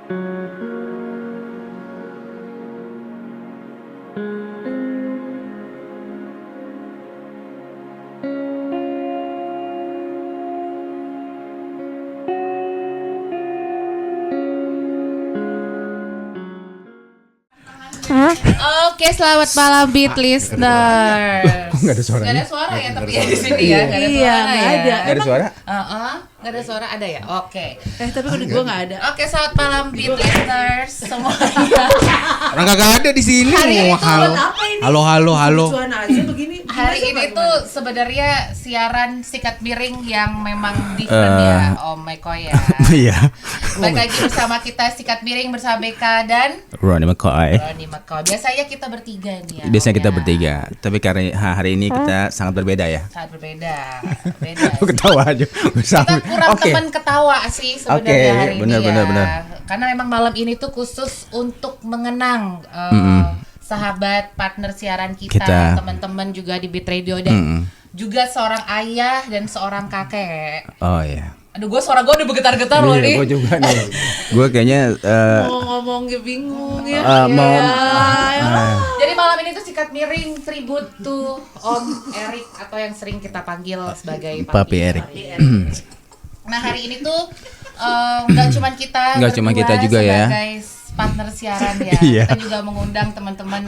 Oke, selamat malam Beat Listeners. Nggak ada suara. Nggak ada suara ya, tapi ya di sini ya. Nggak ada suara ya. Nggak ada suara? Nggak ada suara, ada ya? Oke. Tapi udah gue nggak ada. Oke, selamat malam Beat Listeners semuanya. Orang kagak ada di sini. Hari ini tuh Halo. apa ini? Halo. Lucuan aja begini. Hari ini tuh sebenarnya siaran sikat miring yang memang different ya, Om McCoy ya. Iya. Balik lagi bersama kita sikat miring bersama Beka dan Ronnie McCoy. Ronnie McCoy. Biasanya kita bertiga nih ya. Biasanya Om, kita ya. bertiga, tapi karena hari ini kita sangat berbeda ya. Sangat berbeda. Beda. Aku ketawa aja. Kita kurang teman ketawa sih sebenarnya hari ini benar. Karena memang malam ini tuh khusus untuk mengenang sahabat partner siaran kita. Teman-teman juga di Beat Radio dan juga seorang ayah dan seorang kakek. Oh iya. Aduh, suara gue udah bergetar-getar loh nih. Gue juga nih. Gue kayaknya Mau ngomongnya bingung ya. Jadi malam ini tuh sikat miring tribute to Om Erik atau yang sering kita panggil sebagai Papi Erik. Nah, hari ini tuh nggak cuma kita juga ya. sebagai partner siaran ya. Iya. Kita juga mengundang teman-teman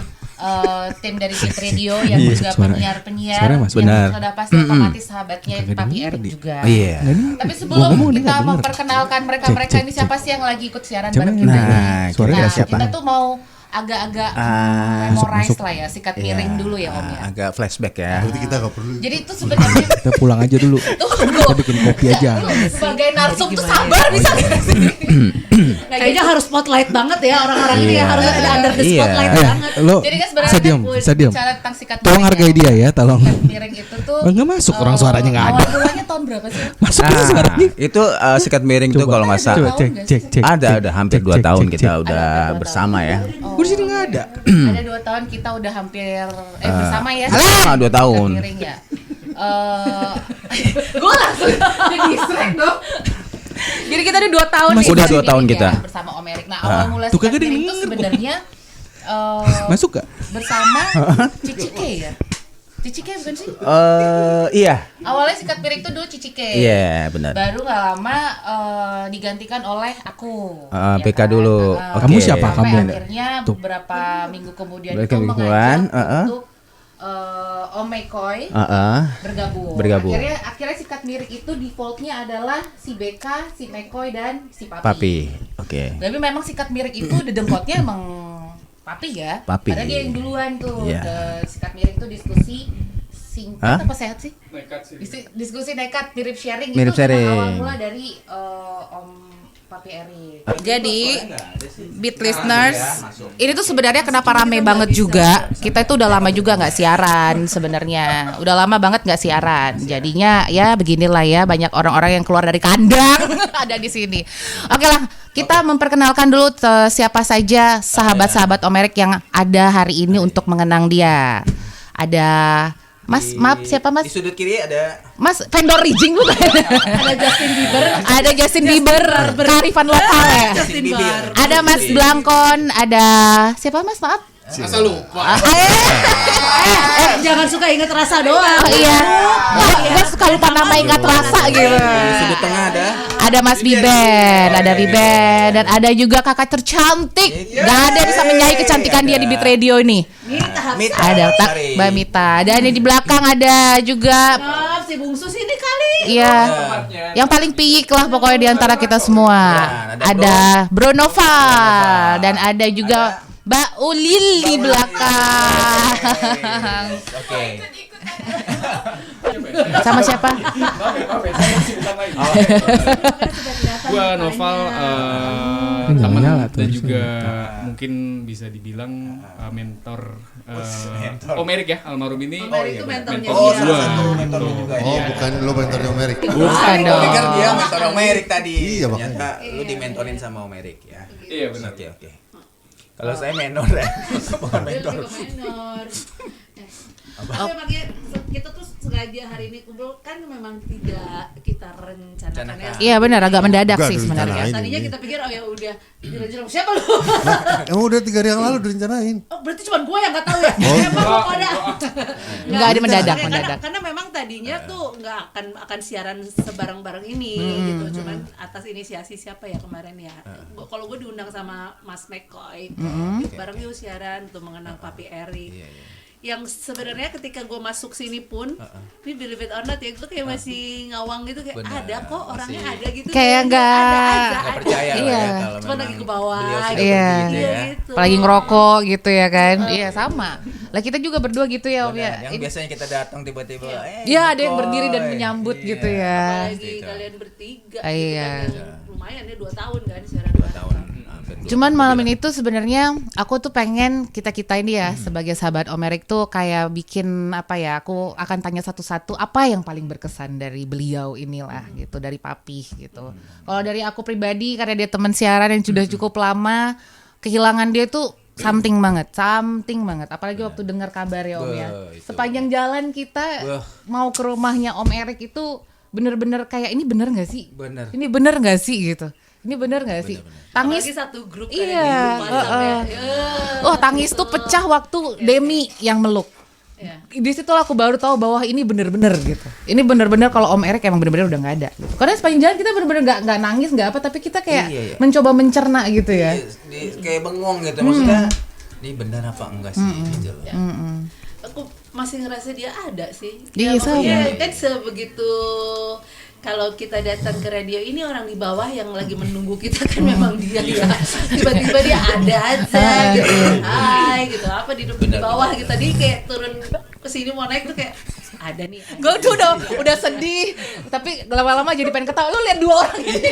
tim dari Beat Radio yang juga penyiar-penyiar yang sudah pasti otomatis sahabatnya Papi Erik juga. Iya. Tapi sebelum kita memperkenalkan mereka ini siapa sih yang lagi ikut siaran bareng kita ini? Nah, kita tuh mau agak-agak memorize lah ya, sikat miring dulu ya Om ya. Agak flashback ya. Berarti kita gak perlu. Jadi itu sebenarnya Kita pulang aja dulu. Kita bikin kopi aja. sebagai narsum tuh sabar bisa nggak sih? Kayaknya harus spotlight banget ya orang-orang ini ya, harus ada under the spotlight Eh, banget. lo Jadi kan sebenarnya bisa diam, bisa diam. bicara tentang sikat Tolong miring hargai dia ya, tolong. Sikat miring itu tuh Nggak masuk, orang suaranya nggak ada. Awal mulanya tahun berapa sih? Masuk aja suaranya. Itu sikat miring tuh kalau nggak salah. Coba cek. Ada hampir 2 tahun kita udah Ada 2 bersama ya. Oh. Gue di sini nggak ada. Ada 2 tahun kita udah hampir bersama ya. Alah, 2 tahun. Sikat miring ya. Gue langsung jadi distract dong. Jadi kita udah 2 tahun nih Udah 2 sikat tahun miring kita. ya, bersama Om Erik. Nah, awal mula Tuh sikat kagak ada yang miring itu denger, sebenarnya Masuk gak? bersama Cici K ya. Cici K bukan sih? Iya. Awalnya sikat miring itu dulu Cici K. Iya, benar. Baru nggak lama digantikan oleh aku. PK dulu. Oke. Kamu siapa? Sampai Kamu? akhirnya beberapa minggu kemudian Beberapa itu minggu mengajak kemudian, untuk Om McCoy bergabung. Bergabung. Akhirnya sikat miring itu defaultnya adalah si BK, si McCoy dan si Papi. Papi. Oke. Tapi memang sikat miring itu dedengkotnya emang Papi ya. Papi. Karena dia yang duluan tuh. Iya. Sikat miring itu diskusi singkat Hah? apa sehat sih? Nekat sih. Diskusi nekat, mirip sharing Mirip itu sharing. awal mula dari Om Papi Erik. Jadi Beat Listeners, ini tuh sebenarnya kenapa rame banget juga? Kita itu udah lama juga nggak siaran sebenarnya. Udah lama banget nggak siaran. Jadinya ya beginilah ya, banyak orang-orang yang keluar dari kandang ada di sini. Oke lah, kita memperkenalkan dulu siapa saja sahabat-sahabat Om Erik yang ada hari ini untuk mengenang dia. Ada Mas, maaf siapa Mas? Di sudut kiri ada Mas vendor rijing bukan? Ada Justin Bieber. Ada Justin Bieber, kearifan lokal ya. Justin Bieber. Ada Mas Blangkon, ada siapa Mas? Maaf. Masa lupa. Jangan suka inget rasa doang. Oh iya. Gue suka lupa nama ingat rasa gitu. di sudut tengah Ada Mas Biben, ada Biben dan ada juga kakak tercantik. Gak ada yang bisa menyaingi kecantikan dia di Beat Radio ini. Mita. Ada Mbak Mita. Dan di belakang ada juga Maaf si bungsu sini kali. iya. Yang paling piyik lah pokoknya di antara kita semua. Ada Bro Noval dan ada juga Mbak Ulil di belakang. Oke. Sama siapa? Gua Noval Nggak teman nyala tuh, dan bisa juga mungkin bisa dibilang mentor Om Erik ya, almarhum ini. Om Erik itu mentornya mentor dia. gua. mentornya juga. Oh, bukan lo mentornya Om Erik. Bukan dong. Dengar dia mentor Om Erik tadi. Iya, makanya. Ternyata lu dimentorin sama Om Erik ya. Iya benar. Oke. Kalau saya mentor ya, bukan mentor. Memang kita tuh sengaja hari ini kumpul kan memang tidak kita rencanakan ya. Iya benar, agak mendadak Enggak sih sebenarnya. direncanain. Tadinya ini. kita pikir oh ya udah direncanain siapa lu? Emang udah 3 hari yang lalu direncanain. Oh berarti cuma gue yang nggak tahu ya? Emang mau pada? Enggak, ada mendadak. Karena memang tadinya tuh nggak akan siaran sebareng-bareng ini gitu. Cuman atas inisiasi siapa ya kemarin ya? Kalau gue diundang sama Mas McCoy, bareng yuk siaran untuk mengenang Papi Eri. Yang sebenarnya ketika gue masuk sini pun, ini believe it or not ya, gue kayak masih ngawang gitu kayak Benar, ada kok orangnya masih. ada gitu. Kayak nggak percaya lah Iya. ya kalau Cuma memang lagi ke bawah. beliau sudah Iya. pergi gitu ya. Gitu. Apalagi ngerokok gitu ya kan. Iya sama. Lah kita juga berdua gitu ya Om Benar, ya. yang Ini- biasanya kita datang tiba-tiba Iya, ada yang Boy. berdiri dan menyambut gitu ya. Apalagi kalian bertiga Ah, gitu iya. kan, yang lumayan ya 2 tahun kan siaran 2 tahun hampir. Cuman malam ini tuh sebenarnya aku tuh pengen kita ini ya sebagai sahabat Om Erik tuh kayak bikin apa ya, aku akan tanya satu-satu apa yang paling berkesan dari beliau inilah gitu, dari Papi gitu. Kalau dari aku pribadi karena dia teman siaran yang sudah cukup lama, kehilangan dia tuh something banget. Apalagi waktu dengar kabar ya Om ya. Itu. Sepanjang jalan kita mau ke rumahnya Om Erik itu bener-bener kayak ini bener nggak sih? Bener. Ini bener nggak sih gitu? Ini bener nggak sih? Tangis. Apalagi satu grup Iya, kan di grup WhatsApp ya. Oh tangis tuh pecah waktu Demi yang meluk. Iya. Di situ aku baru tahu bahwa ini bener-bener gitu. Ini bener-bener kalau Om Erik emang bener-bener udah nggak ada. Gitu. Karena sepanjang jalan kita bener-bener nggak nangis nggak apa, tapi kita kayak Iya. mencoba mencerna gitu ya. Kayak bengong gitu maksudnya. Ini benar apa enggak sih gitu loh. Aku masih ngerasa dia ada sih. Iya, Ya, maksudnya sama. kan sebegitu kalau kita datang ke radio ini orang di bawah yang lagi menunggu kita kan memang dia ya. Tiba-tiba dia ada aja gitu. Hai gitu. Apa di bawah gitu. Tadi kayak turun ke sini mau naik tuh kayak ada nih. Gue tuh udah sedih, tapi lama-lama jadi pengen ketawa. Lu lihat 2 orang ini.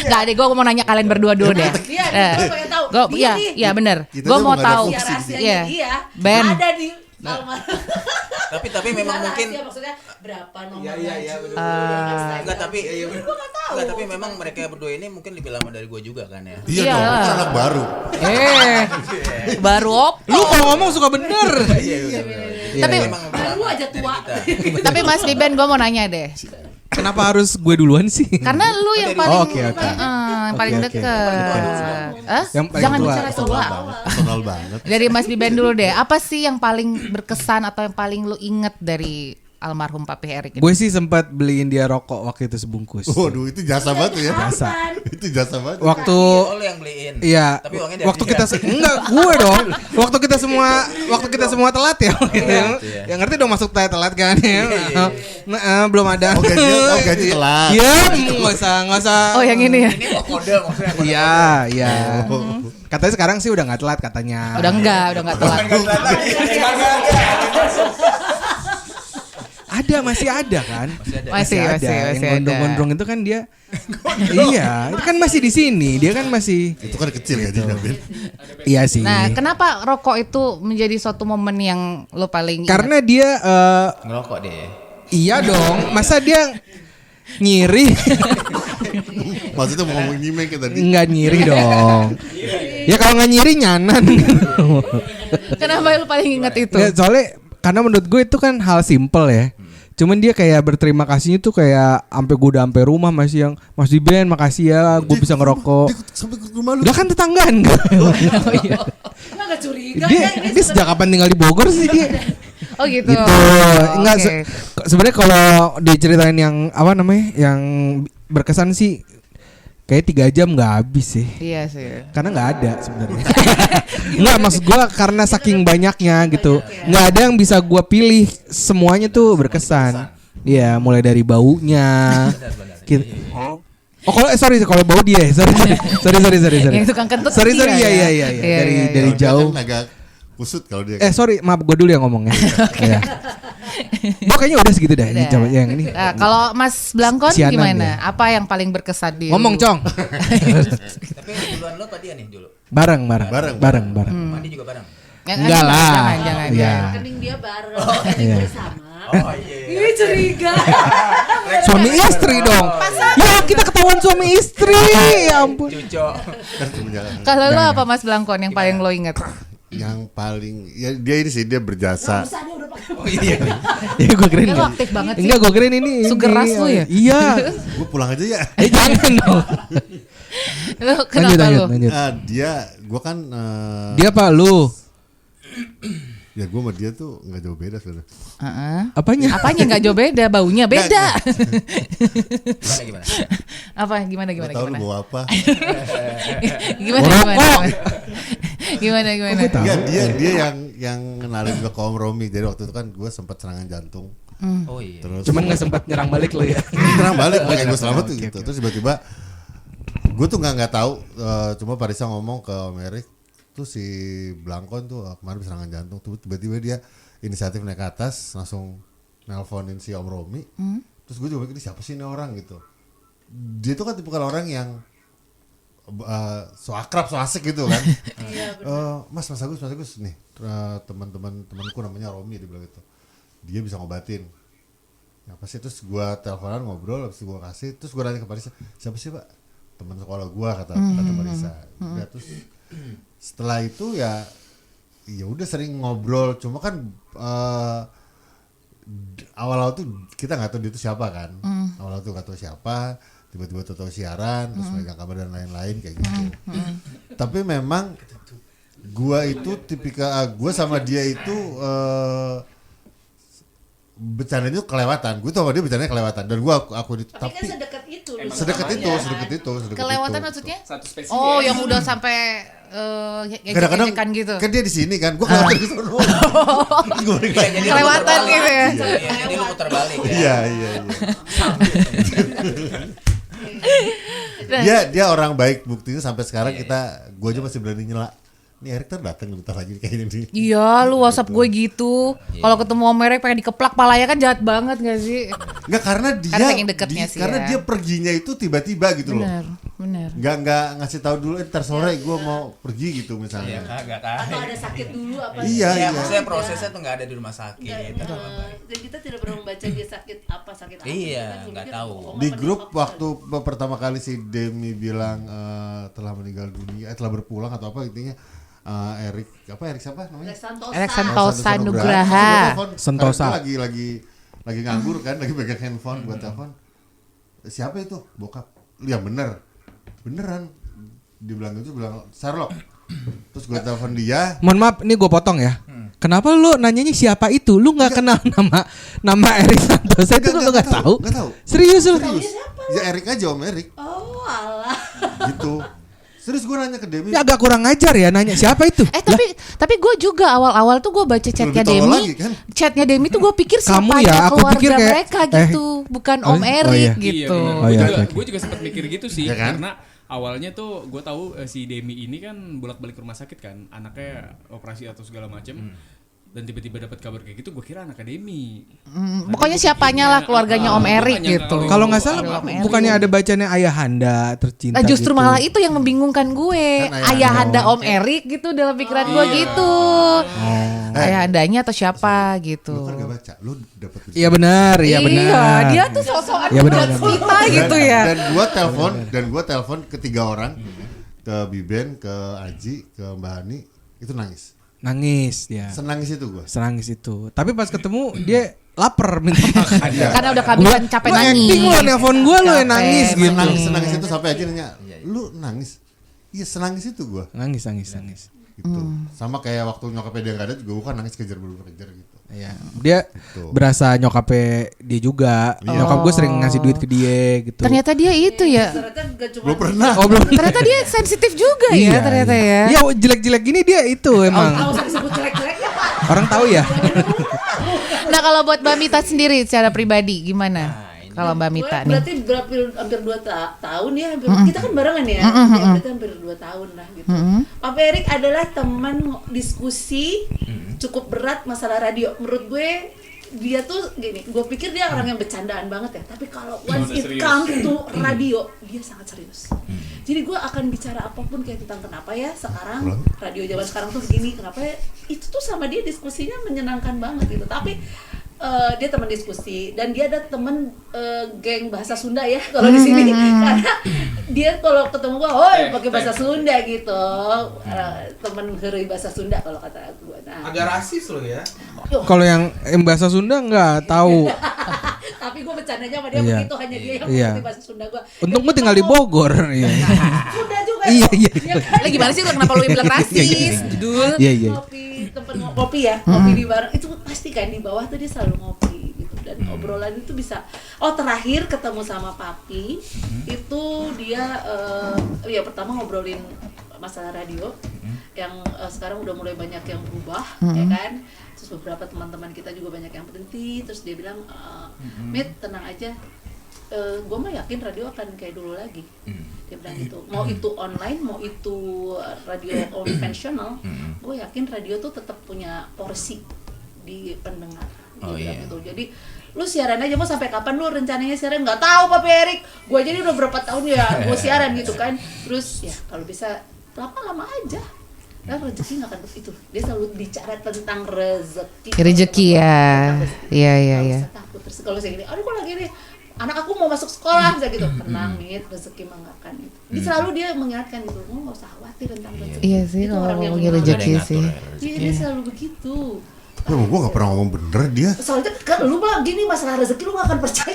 Gak deh, gue mau nanya kalian berdua dulu deh. Iya, gue pengen tahu. Dia nih. Iya bener. Kita Gue tuh mau nggak ada tahu. fungsi. Rahasianya Iya. dia Ben. ada di almarhum. Tapi memang Rahasia, mungkin maksudnya berapa nomor Iya, baju, bener. Enggak tapi Gua nggak tahu. enggak tapi memang mereka berdua ini mungkin lebih lama dari gue juga kan ya. Iya Iya. dong, itu anak baru. Baru op. Lu kalau ngomong suka bener. Tapi Memang Baru aja tua. tapi Mas Diben gue mau nanya deh. Kenapa harus gue duluan sih? Karena lu yang paling Oke. yang paling Oke. deket. Yang paling Jangan tua. bicara tua. Personal banget. Dari Mas Diben dulu deh. Apa sih yang paling berkesan atau yang paling lu inget dari almarhum Papi Erik ini? Gue sih sempat beliin dia rokok waktu itu sebungkus. Waduh, itu jasa banget ya. Jasa. Itu jasa banget. Waktu Oh, lu yang beliin. Iya. Tapi uangnya dari Waktu dia. kita enggak gue dong. Waktu kita semua telat ya. Yang ngerti dong masuk telat kan ya. Nah, belum ada. Oh, gaji telat. Iya, enggak usah. Oh yang ini ya? Ini kok kode maksudnya. kode. Iya. Katanya sekarang sih udah nggak telat katanya. Udah enggak telat. Masih ada kan? Masih Yang ada. gondrong-gondrong itu kan dia. Iya, itu kan masih di sini. Dia kan masih. Itu kan kecil gajinya, Ben. Iya sih. Nah, kenapa rokok itu menjadi suatu momen yang lo paling ingat? Karena dia Ngerokok deh. iya dong. Masa dia ngiri? Maksudnya mau ngomong nyimeng kayak tadi. Enggak nyiri dong. Ya kalau nggak nyiri nyanan. Kenapa lo paling ingat itu? Nggak, soalnya karena menurut gue itu kan hal simple ya. Cuman dia kayak berterima kasihnya tuh kayak sampai gue udah sampai rumah masih yang Mas Diben makasih ya gue bisa ngerokok. Dia sampai ke rumah lu. Udah kan tetanggaan. Nggak curiga ya ini Dia sejak kapan tinggal di Bogor sih dia? Oh gitu. Gitu. Enggak Oke. sebenarnya kalau diceritain yang apa namanya? Yang berkesan sih kayak 3 jam nggak habis sih. Iya sih. Karena nggak ada sebenarnya. Nggak, maksud gue karena saking banyaknya gitu. Nggak ada yang bisa gue pilih, semuanya tuh berkesan. Iya, mulai dari baunya. Gitu. Oh kalau bau dia, sorry. Yang tukang kentut. Sorry, iya, iya. Iya, Dari iya. dari Kalau dia jauh. kan agak kusut kalau dia. Sorry, maaf gue dulu yang ngomongnya. Iya. Gue kayaknya udah segitu dah. Udah. Coba yang ini. Nah, kalau Mas Blangkon Sianan gimana? dia. Apa yang paling berkesan di Ngomong, Cong. Tapi duluan lo apa dia nih dulu? Bareng. Mandi juga bareng. Enggak lah. Jangan. Iya. rekening dia bareng, Iya. bersama. Oh iya. Ini curiga. Suami istri dong. Ya kita ketahuan suami istri. Ya ampun. Cuco. Kan cuma jalan. Kalau lo apa Mas Blangkon yang paling lo inget? yang paling ya dia ini sih dia berjasa. Oh iya. Ya gue keren. Lu aktif banget sih. Enggak, gue keren ini. Sugeras lu ya? Iya. Gue pulang aja ya. Jangan dong. Lu kenapa lu? Lanjut. Gue kan Dia apa lu? ya gue sama dia tuh nggak jauh beda sebenarnya. Apanya? Apanya nggak jauh beda, baunya beda. Gimana? Apa gimana Gak tau lu bawa apa. Gimana? Enggak, dia yang kenalin gue ke Om Romi. Jadi waktu itu kan gue sempat serangan jantung. Oh iya. Terus Cuman nggak sempat nyerang balik lo ya. nyerang balik makanya gue selamat tuh gitu. Terus tiba-tiba gue tuh nggak tahu. Cuma Parisa ngomong ke Om Erik tuh si Blangkon tuh kemarin serangan jantung. Tuh tiba-tiba dia inisiatif naik ke atas langsung nelponin si Om Romi. Terus gue juga mikir siapa sih ini orang gitu. Dia tuh kan tipe orang yang so akrab, so asik gitu kan. Mas Agus nih temanku namanya Romi, dia bilang gitu. Dia bisa ngobatin. Apa sih, terus gue teleponan ngobrol, habis itu gue kasih, terus gue nanya ke Parisa, siapa sih Pak? Teman sekolah gue kata Parisa. Ya, terus setelah itu ya udah sering ngobrol, cuma kan awal-awal tuh kita nggak tahu dia itu siapa kan. Awal-awal tuh nggak tahu siapa. Tiba-tiba tahu siaran, terus megang kamera dan lain-lain kayak gitu. Tapi memang gua itu tipikal, gua sama dia itu bercandanya kelewatan. Gua tuh sama dia bercandanya kelewatan dan gua aku itu. Tapi kan sedekat itu. Kelewatan maksudnya? Satu spesies. Oh, yang udah sampai kadang-kadang gitu. kan dia di sini kan, gua kelewatan di sana. Kelewatan gitu ya. Jadi lu putar balik Iya. ya. Dia orang baik, buktinya sampai sekarang gue aja masih berani nyela. Nih Erik datang bentar lagi kayaknya nih. Iya, lu WhatsApp gue gitu. Kalau ketemu Om Erik pengen dikeplak palanya kan jahat banget gak sih? Enggak, karena dia saking deketnya sih karena ya. dia perginya itu tiba-tiba gitu loh. Bener. Enggak ngasih tahu dulu ntar sore gue mau pergi gitu misalnya. Kagak kan. atau ada sakit dulu apa Iya. Maksudnya prosesnya tuh nggak ada di rumah sakit. dan kita tidak pernah membaca dia sakit apa. Iya, Kita nggak mikir, tahu. oh, Di apa grup nih, waktu pertama kali si Demi bilang telah meninggal dunia, telah berpulang atau apa intinya. Erik siapa namanya? Erik Santosa Nugraha. Sentosa. Lagi nganggur kan, lagi pegang handphone buat telepon. Siapa itu? Bokap. Ya beneran. Dibilang itu bilang Sherlock. Terus gue telepon dia. Mohon maaf, ini gue potong ya. Kenapa lu nanyanya siapa itu? Lu nggak kenal nama Erik Santosa itu, lu nggak tahu? Nggak tahu. Serius lu? Ya Erik aja, Om Erik. oh alah Gitu. Serius gue nanya ke Demi. Ya agak kurang ajar ya nanya siapa itu. Tapi gue juga awal-awal tuh gue baca chatnya Lebih tolol Demi. lagi, kan? Chatnya Demi tuh gue pikir Kamu siapa ya, aku keluarga pikir kayak, mereka gitu, bukan Om Erik gitu. Gue juga sempat mikir gitu sih, Ya kan? karena awalnya tuh gue tahu si Demi ini kan bolak-balik rumah sakit kan, anaknya operasi atau segala macam. Dan tiba-tiba dapat kabar kayak gitu, gue kira anak Demi. Pokoknya siapanya lah keluarganya Om Erik gitu. Kalau nggak salah bukannya ada bacanya Ayahanda tercinta. Nah justru gitu. malah itu yang membingungkan gue. Kan Ayahanda Om Erik gitu dalam pikiran gue gitu. Ayahandanya atau siapa gitu. Lu kan gak baca, lu dapet Iya benar, iya benar. Iya, dia tuh sosokan Iya, benar, buat benar. kita gitu ya. Dan gua telepon ke 3 orang, ke Biben, ke Aji, ke Mbak Hani, itu nangis. Nangis dia. Senangis itu gua. Senangis itu. Tapi pas ketemu dia lapar minta makan. Karena udah kehabisan capek Lu nangis. acting lu nelfon gue lu yang Capek. nangis gitu. Senangis itu sampai Aji nanya, lu nangis? Iya senangis itu gua. Nangis. Gitu. Sama kayak waktu nyokapnya dia gak ada juga gua kan nangis kejar gitu. Iya. Dia berasa nyokapnya dia juga. Nyokap gue sering ngasih duit ke dia gitu. Ternyata dia itu ya. ternyata gak cuma Belum pernah. Oh belum. Ternyata dia sensitif juga ya ternyata ya. Iya jelek-jelek gini dia itu emang. usah disebut jelek-jeleknya Orang tahu ya. Nah kalau buat Mbak Mita sendiri secara pribadi gimana? Kalau Mbak Mita nih. berarti hampir 2 tahun ya kita kan barengan ya. Berarti hampir 2 tahun lah gitu. Papa Erik adalah teman diskusi cukup berat masalah radio. Menurut gue dia tuh gini, gue pikir dia orang yang bercandaan banget ya, tapi kalau once it comes to radio dia sangat serius. Jadi gue akan bicara apapun kayak tentang kenapa ya sekarang radio zaman sekarang tuh begini, kenapa ya, itu tuh sama dia diskusinya menyenangkan banget gitu. Tapi dia teman diskusi dan dia ada teman geng bahasa Sunda ya kalau di sini karena dia kalau ketemu gua, pakai bahasa Sunda gitu, teman heureuy bahasa Sunda kalau kata gua. Nah, Agak rasis loh ya. Kalau yang bahasa Sunda nggak tahu. tapi gua bercandanya sama dia Iya. begitu, hanya dia yang Iya. mengerti bahasa Sunda gua. Untung gue tinggal di Bogor. Iya. Sunda juga. Iya, iya. Ya kan? Lah gimana sih lu kenapa lu bilang rasis? Judul. Iya, iya. Ngopi, tempat ngopi ya, ngopi di bareng itu pasti kan di bawah tuh dia selalu ngopi gitu dan obrolan itu bisa. Terakhir ketemu sama Papi itu dia ya pertama ngobrolin masalah radio yang sekarang udah mulai banyak yang berubah ya kan, terus beberapa teman-teman kita juga banyak yang berhenti, terus dia bilang Mit tenang aja, gue mah yakin radio akan kayak dulu lagi. Dia bilang gitu, mau itu online, mau itu radio konvensional, gue yakin radio tuh tetap punya porsi di pendengar. Dia bilang gitu. Jadi lu siaran aja, mau sampai kapan lu rencananya siaran? Nggak tahu Pak Erik, gue jadi udah berapa tahun ya gue siaran gitu kan. Terus ya kalau bisa lama-lama aja, kan rezeki nggak akan begitu. Dia selalu bicara tentang rezeki. Rezeki ya. Iya iya Nggak iya. usah takut. Terus kalau saya gini, aduh kok lagi nih anak aku mau masuk sekolah, bisa gitu, tenang nih, rezeki mah nggak akan itu. Dia selalu dia mengingatkan gitu, nggak usah khawatir tentang rezeki. Iya sih Itu kalau orang yang ngomongin mengatur. rezeki sih. Iya, dia selalu begitu. Ya, gue gak pernah ngomong bener dia. Soalnya kan lu mah gini, masalah rezeki lu gak akan percaya.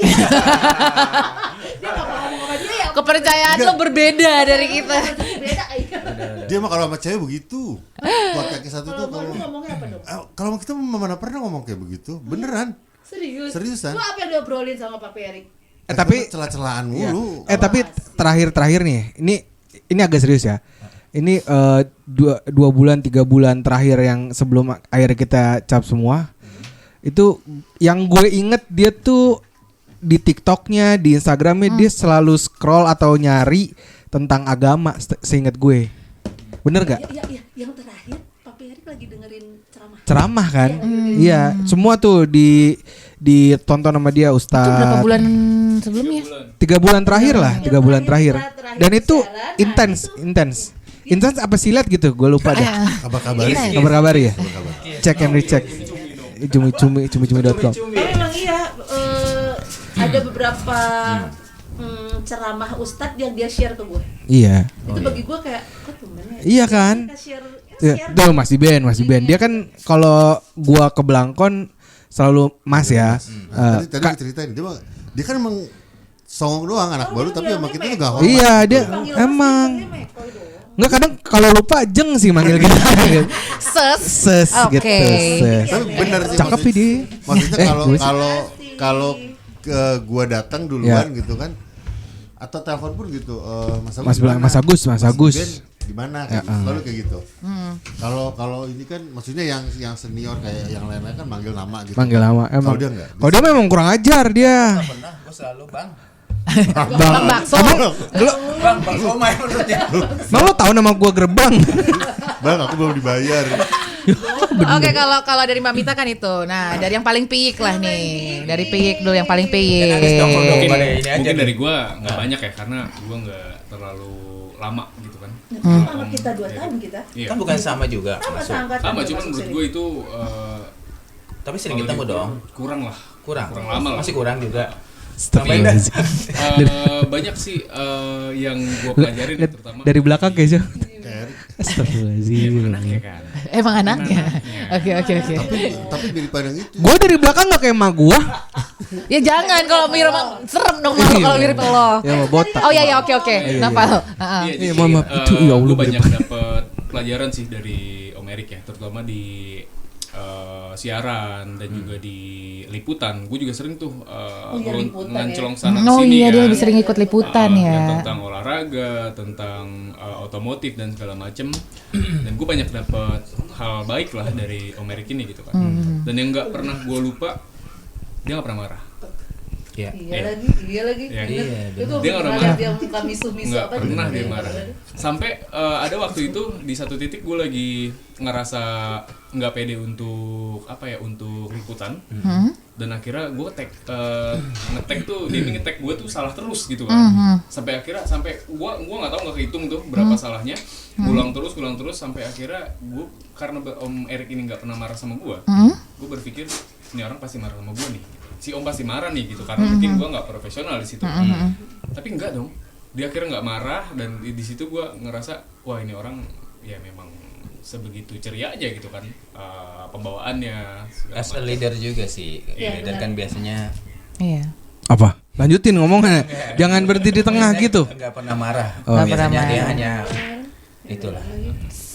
Dia gak pernah ngomong sama dia ya. Kepercayaan lo berbeda dari kita. Beda iya. Dia mah kalau sama cewek begitu. Buat kaki satu tuh Kalau kalau lu ngomongnya apa dong? kalau sama kita mana pernah ngomong kayak begitu. Beneran. Serius? Seriusan? Lu apa yang diobrolin sama Pak Erik? Tapi celah-celahan mulu. tapi terakhir nih, ini agak serius ya. Ini 2 bulan 3 bulan terakhir yang sebelum akhirnya kita cap semua, itu yang gue inget dia tuh di TikToknya, di Instagramnya dia selalu scroll atau nyari tentang agama, seinget gue. Bener gak? Iya, yang terakhir Pak Erik lagi dengerin ceramah. Ceramah kan? Iya, semua tuh ditonton sama dia Itu Ustaz. berapa bulan sebelumnya? 3 bulan terakhir lah, 3 bulan terakhir. Terakhir Dan itu siaran, intens apa silat gitu, gue lupa deh. Kabar-kabar. Kabar-kabar ya? Cek and recheck. Cumi.com. Memang iya, ada beberapa ceramah Ustadz yang dia share ke gue. Iya. Itu bagi gue kayak, kok tumbennya Iya kan? kita share. Tuh Mas Diben. Dia kan kalau gua ke Blangkon selalu Mas ya. Tadi diceritain dia kan emang songong doang anak baru tapi sama kita tuh gak hormat. Iya, dia emang nggak, kadang kalau lupa jeng sih manggil kita. Ses Oke. gitu. Ses. Tapi bener sih. Cakep sih dia. Maksudnya gue sih. kalau gua datang duluan gitu kan, atau telepon pun gitu, Mas Agus. di mana kan selalu kayak gitu. Kalau ini kan maksudnya yang senior kayak yang lain-lain kan manggil nama gitu. Manggil nama emang. Kalau dia enggak. Kalau dia memang kurang ajar dia. Pernah, gue selalu bang Bang Bakso. Bang Somai maksudnya. Emang lo tahu nama gua Gerbang? Bang, aku belum dibayar. Oke, kalau dari Mbak Mita kan itu. Nah, dari yang paling peak lah nih. Dari peak dulu yang paling peak. Mungkin dari gua nggak banyak ya, karena gua nggak terlalu lama gitu kan. Sama kita 2 tahun kita. Iya. Kan bukan sama juga Sama masuk. seangkatan Sama, juga cuman masuk menurut sini. gua itu Tapi sering kalau ketemu di- dong. kurang lah. Kurang lama lah. Masih kurang juga. Banyak sih yang gua pelajarin ya, terutama Dari belakang kayaknya. Astagfirullahaladzim. ya kan. Emang anaknya. Oke. Tapi daripada itu Gua dari belakang nggak kayak emak gua. Ya jangan, kalau mirip serem dong malu kalau mirip lo. Ya mau botak. Oh iya oke. Kenapa lo? Iya, Iya, jadi, maaf, itu ya Allah, gua banyak bener. dapat pelajaran sih dari Om Erik ya, terutama di siaran dan juga di liputan. Gue juga sering tuh iya, liputan ya. ngancolong sana Oh sini iya, kan. dia lebih sering ikut liputan ya. Yang tentang olahraga, tentang otomotif dan segala macem. Dan gue banyak dapat hal baik lah dari Om Erik ini gitu kan. Dan yang nggak pernah gue lupa, dia nggak pernah marah. Iya. Iya lagi. Iya. Bener. Iya, Itu dia nggak pernah marah. dia muka misu-misu Nggak apa pernah gitu. dia marah. Sampai ada waktu itu di satu titik gue lagi ngerasa nggak pede untuk untuk liputan. Dan akhirnya gue nge-tag tuh, dia nge-tag gue tuh salah terus gitu kan. Sampai gue nggak tahu, nggak kehitung tuh berapa salahnya. Ulang terus sampai akhirnya gue, karena Om Erik ini nggak pernah marah sama gue berpikir ini orang pasti marah sama gue nih, si Om pasti marah nih gitu karena mungkin gue nggak profesional di situ. Tapi enggak dong, dia akhirnya nggak marah dan di situ gue ngerasa wah ini orang ya memang sebegitu ceria aja gitu kan, pembawaannya. As a leader juga sih, leader kan biasanya Iya. Apa? Lanjutin ngomongnya. Jangan berhenti di tengah gitu. nggak pernah marah. Nggak Biasanya pernah dia marah. hanya itulah.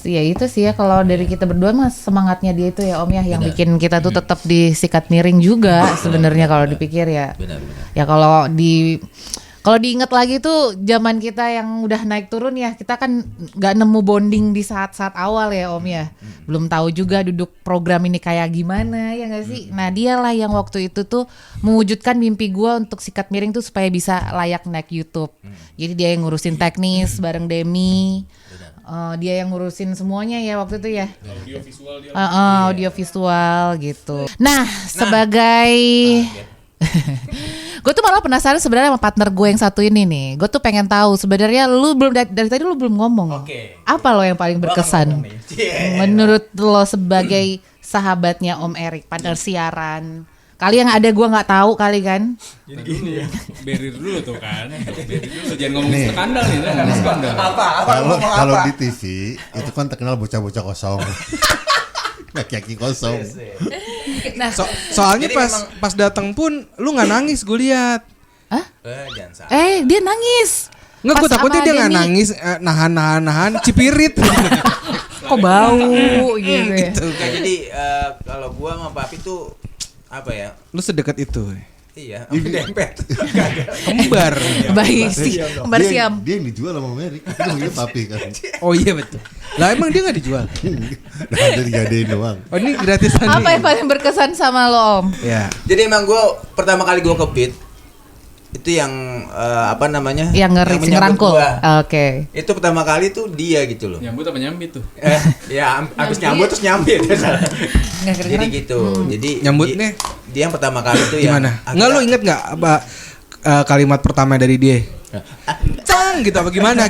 Ya itu sih ya kalau dari kita berdua mas semangatnya dia itu ya Om ya yang bikin kita tuh tetap disikat miring juga sebenarnya kalau dipikir ya. Benar-benar. Ya kalau diingat lagi tuh zaman kita yang udah naik turun ya kita kan nggak nemu bonding di saat-saat awal ya Om ya. Belum tahu juga duduk program ini kayak gimana ya nggak sih. Nah dialah yang waktu itu tuh mewujudkan mimpi gua untuk sikat miring tuh supaya bisa layak naik YouTube. Jadi dia yang ngurusin teknis bareng Demi. Dia yang ngurusin semuanya ya waktu itu ya. Audio visual dia. Audio visual gitu. Nah sebagai gue tuh malah penasaran sebenarnya sama partner gue yang satu ini nih. Gue tuh pengen tahu sebenarnya lu belum dari tadi lu belum ngomong. Oke. Apa lo yang paling berkesan? Menurut lo sebagai sahabatnya Om Erik, partner siaran. Kali yang ada gue nggak tahu kali kan? Jadi gini ya. Barrier dulu tuh kan. Barrier dulu jangan ngomong skandal nih, ngomong skandal. Kalau di TV itu kan terkenal bocah-bocah kosong. Kaki-kaki kosong. Nah, Soalnya Jadi pas datang pun lu nggak nangis gue lihat. Jangan salah. dia nangis. Nggak, gue Pas takutnya sama dia nggak Denny. nangis, nahan cipirit. Kok bau gitu ya. Nah, jadi kalau gua sama Papi tuh apa ya? Lu sedekat itu. Iya, dempet. Kembar. Baik sih, kembar Dia siam. yang dijual sama Merik. Itu namanya papi kan. Oh iya betul. Lah emang dia nggak dijual? Nah, ada digadein doang. Oh ini gratisan Apa nih. yang paling berkesan sama lo Om? Ya. Jadi emang gua pertama kali gua ke Beat itu yang apa namanya? Yang menyambut ngerangkul. gua. Oke. Itu pertama kali tuh dia gitu loh. Nyambut apa nyambit tuh? Ya abis nyambut terus nyambit. Nggak keren-keren. Jadi gitu. Jadi Nyambutnya dia yang pertama kali tuh yang gimana? Enggak lu inget nggak apa kalimat pertama dari dia? Cang gitu apa gimana?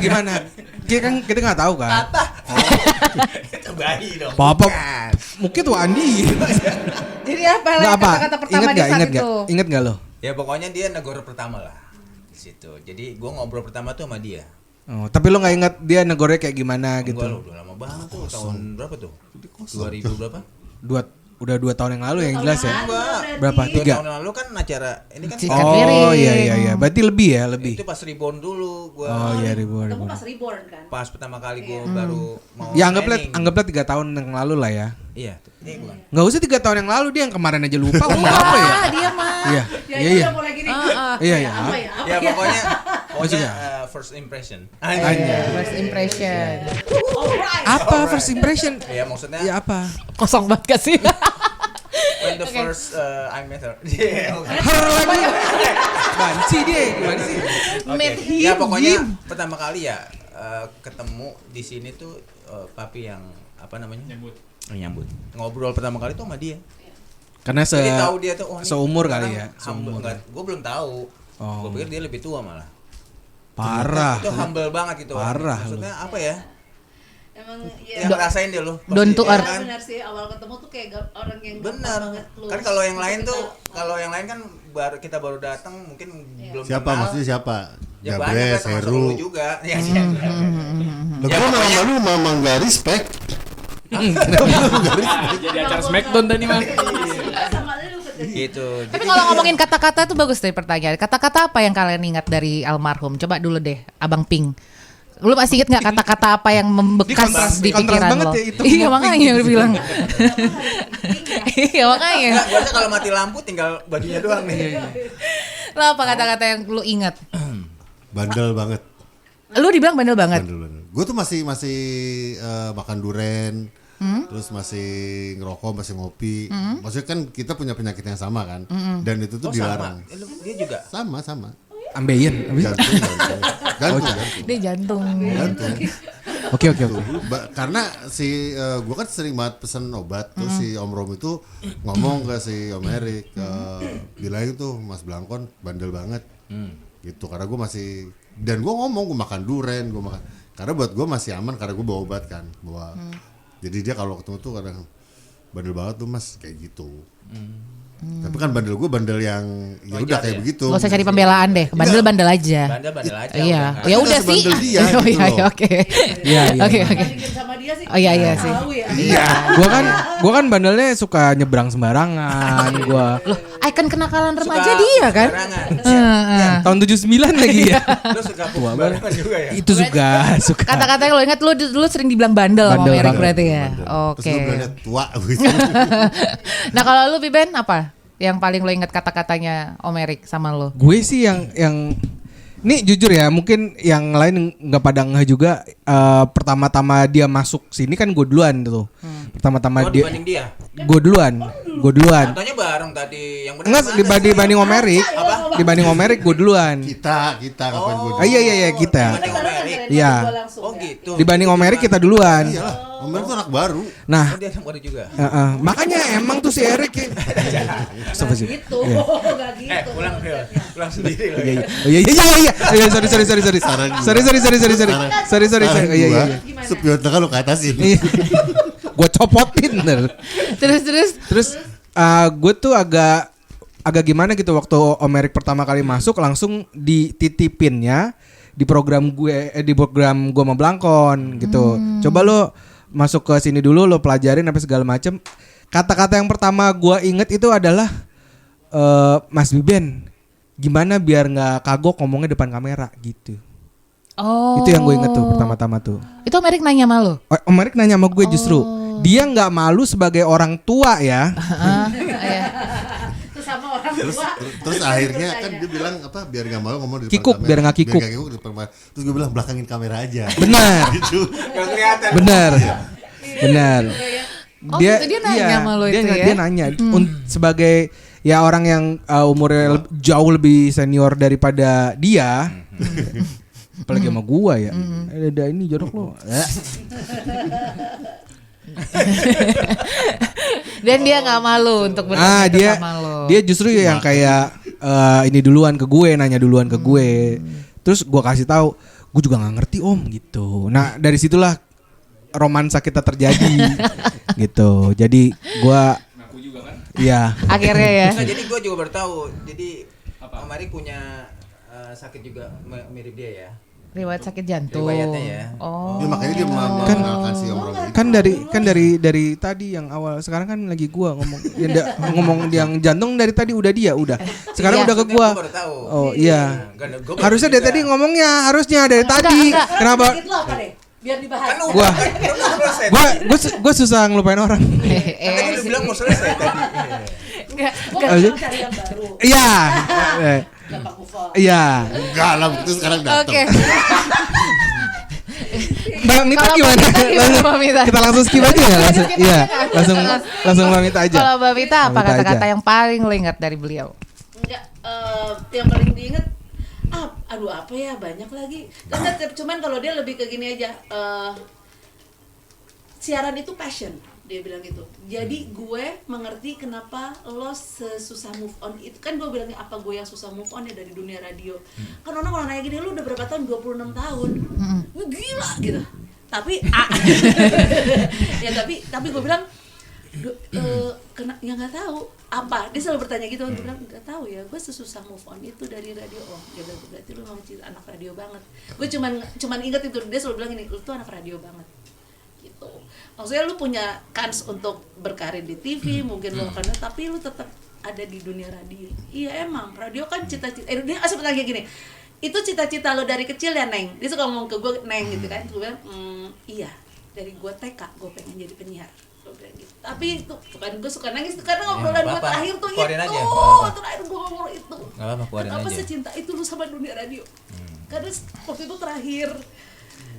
Kita kan kita nggak tahu kan. itu bayi dong. Papa Bukan. mungkin tuh Andi. Jadi apa lah Nggak apa? kata-kata pertama di saat itu? Ingat nggak lo? Ya pokoknya dia negor pertama lah di situ. Jadi gua ngobrol pertama tuh sama dia. Oh, tapi lo nggak ingat dia negornya kayak gimana gitu? Enggak lo udah lama banget tuh tahun berapa tuh? 2000 berapa? Udah 2 tahun yang lalu yang jelas ya. Enggak. Berapa? 2 3? tahun lalu kan acara ini kan Sikat Oh miring. iya. Berarti lebih ya, lebih. itu pas reborn dulu gua. Oh iya ribu. Kamu pas reborn kan? Pas pertama kali gua baru mau Ya training. anggaplah 3 tahun yang lalu lah ya. Iya, ini bukan. Nggak usah 3 tahun yang lalu, dia yang kemarin aja lupa ngomong apa ya? Dia mah. Iya. Ya, Iya dia iya. udah mulai gini. Iya iya. Apa ya? Ya pokoknya Maksudnya? first impression. First impression. Alright. Apa first impression? Ya maksudnya Ya apa? Kosong banget gak sih? when the first I met her. Iya, bukan. Her lagi. Banci dia, gimana sih? Meet Oke. him, Ya pokoknya Jim. pertama kali ya ketemu di sini tuh Papi yang apa namanya? Nyambut. Nyambut. Ngobrol pertama kali tuh sama dia. Karena Jadi tahu dia tuh ini seumur orang kali ya, humble. seumur. Enggak, gue belum tahu. Oh. Gue pikir dia lebih tua malah. Parah. Itu humble banget gitu. Parah Maksudnya apa ya? Emang Yang ya. ngerasain deh lo. Down to earth. Kan? Benar sih awal ketemu tuh kayak orang yang gampang Bener. banget lu. Kan kalau yang lain tuh, Kita- kalau yang lain kan kita baru datang mungkin belum Siapa kenal. maksudnya siapa? Ya banyak Jabres, kan termasuk Heru. lu juga. Ya, siapa. Lah Ya, gua pokoknya- sama lu memang gak respect. Jadi acara Smackdown tadi mah. sama lu ketemu. Gitu. Tapi Jadi kalau ngomongin kata-kata itu bagus dari pertanyaan. Kata-kata apa yang kalian ingat dari almarhum? Coba dulu deh, Abang Ping. Lu masih inget nggak kata-kata apa yang membekas di kontras pikiran banget lo? ya itu Iya sama makanya Pink. udah bilang. Iya makanya. enggak, biasa kalau mati lampu tinggal bajunya doang nih. Lo apa kata-kata yang lu ingat? Bandel banget. Lu dibilang bandel banget. Bandel. Gue tuh masih makan duren. Terus masih ngerokok, masih ngopi. Maksudnya kan kita punya penyakit yang sama kan. Dan itu tuh Oh, dilarang. sama. Dia juga. Sama. Ambeien. Jantung. Dia jantung. Oke. Karena si gue kan sering banget pesen obat. Terus si Om Rom itu ngomong ke si Om Erik, bilangin tuh Mas Blangkon bandel banget. Gitu karena gue masih, dan gue ngomong gue makan duren, gue makan, karena buat gue masih aman karena gue bawa obat kan, jadi dia kalau ketemu tuh kadang bandel banget tuh mas kayak gitu. Tapi kan bandel gue bandel yang ya udah kayak begitu. Gak usah cari pembelaan deh, bandel-bandel aja. Bandel aja. Iya, udah. ya udah sih. Sebandel dia Oh gitu iya, loh. oke. Iya, iya. Oke. Bandingin sama dia sih. Oh iya sih. Tahu ya. Iya. Gua kan bandelnya suka nyebrang sembarangan gua. Loh, ikon kenakalan Suka remaja dia kan? sembarangan. Tahun 79 lagi ya. Lu suka sembarangan juga ya? Itu juga suka. Kata-kata yang lo ingat lu dulu sering dibilang bandel sama Bandel Erik banget. berarti ya. Terus gue Oke. bilangnya tua gitu. Nah kalau lu Biben apa? Yang paling lo ingat kata-katanya Om Erik sama lo? Gue sih yang nih jujur ya, mungkin yang lain nggak pada ngeh juga. Pertama-tama dia masuk sini kan gue duluan tuh. Pertama-tama dia, dibanding dia. gue duluan. Contohnya bareng tadi yang benar. Enggak dibanding Om Erik. Dibanding Om Erik gue duluan. kita ngapain gue? Iya kita. Dibanding Om Erik. Iya. Oh gitu. Dibanding Om Erik kita duluan. Iyalah, Om Erik tuh anak baru. Nah, Oh dia anak baru juga. makanya emang tuh si Erik ya. Stop aja. Gitu, enggak gitu. Pulang Phil. Pulang sendiri loh. Oh iya. Sorry. Sorry. Iya. Spionnya kan lo ke atas ini. Gue copotin ntar. Terus gue tuh agak gimana gitu waktu Om Erik pertama kali masuk langsung dititipinnya di program gue sama Blangkon gitu. Coba lo masuk ke sini dulu, lo pelajarin apa segala macem. Kata-kata yang pertama gue inget itu adalah Mas Biben, gimana biar nggak kagok ngomongnya depan kamera gitu. Oh. Itu yang gue inget tuh pertama-tama tuh. Itu Om Erik nanya sama lo? Om Erik nanya sama gue justru. Dia nggak malu sebagai orang tua ya. Iya. Terus sama orang tua. Terus akhirnya kan dia bilang apa biar nggak malu ngomong di depan Kikuk, kamera. biar nggak kikuk. di depan kamera. Terus gue bilang belakangin kamera aja. Benar. Gitu. Gak kelihatan. Benar. Oh, gitu, dia nanya sama lo itu ya? Dia nanya sebagai ya orang yang umurnya jauh lebih senior daripada dia. Apalagi sama gua ya. Ada ini jorok lo. Dan dia nggak malu untuk bertanya itu sama lo. Dia justru yang kayak ini duluan ke gue, nanya duluan ke gue. Terus gua kasih tahu, gue juga nggak ngerti Om gitu. Nah dari situlah romansa kita terjadi gitu. Jadi gua Aku juga kan. iya. Akhirnya ya. Nah, jadi gue juga baru tahu. Jadi Om Erik punya sakit juga mirip dia ya. Riwayat sakit jantung. Riwayatnya ya. Oh. Ya, makanya dia mengenalkan si Om Romi. Kan dari tadi yang awal, sekarang kan lagi gua ngomong yang jantung dari tadi udah dia udah. Sekarang Iya. udah ke gua. Baru tahu. Oh iya. Gua Harusnya dari tadi ngomongnya, harusnya dari tadi. Kenapa? Dikit lo apa deh? Biar dibahas. Kan Gua udah selesai. gua susah ngelupain orang. Tadi lu bilang mau selesai tadi. Gua kan cari yang baru. Iya. Gampang move on. Iya. Enggak lah itu sekarang datang. Oke. Mbak Mita Kalau gimana? Mbak Mita gimana, Mbak Mita? Kita langsung skip aja ya langsung. Iya, langsung Mbak Mita aja. Kalau Mbak Mita apa Mbak Mita kata-kata aja. yang paling lo ingat dari beliau? Enggak, yang paling diinget aduh apa ya banyak lagi. Cuman kalau dia lebih ke gini aja, siaran itu passion, dia bilang gitu. Jadi gue mengerti kenapa lo sesusah move on itu. Kan gue bilangnya apa gue yang susah move on ya dari dunia radio. Kan orang kalau nanya gini, lu udah berapa tahun? 26 tahun. Wih, gila gitu. Tapi ya tapi gue bilang ya nggak tahu apa, dia selalu bertanya gitu. Gue bilang nggak tahu ya, gue sesusah move on itu dari radio. Oh dia bilang berarti lu memang anak radio banget. Gue cuman inget itu, dia selalu bilang ini, lu tuh anak radio banget gitu. Maksudnya lu punya kans untuk berkarir di TV mungkin lu akan, tapi lu tetap ada di dunia radio. Iya emang radio kan cita-cita, dia sempat lagi gini, itu cita-cita lo dari kecil ya Neng. Dia suka ngomong ke gue Neng gitu kan. Gue bilang iya, dari gue TK gue pengen jadi penyiar. Gue bilang gitu. Tapi itu kan gue suka nangis karena ngobrolan gue terakhir tuh keluarin itu. aja. Terakhir gue ngomong itu. Nggak apa-apa, keluarin Kenapa aja. secinta itu lu sama dunia radio? Karena waktu itu terakhir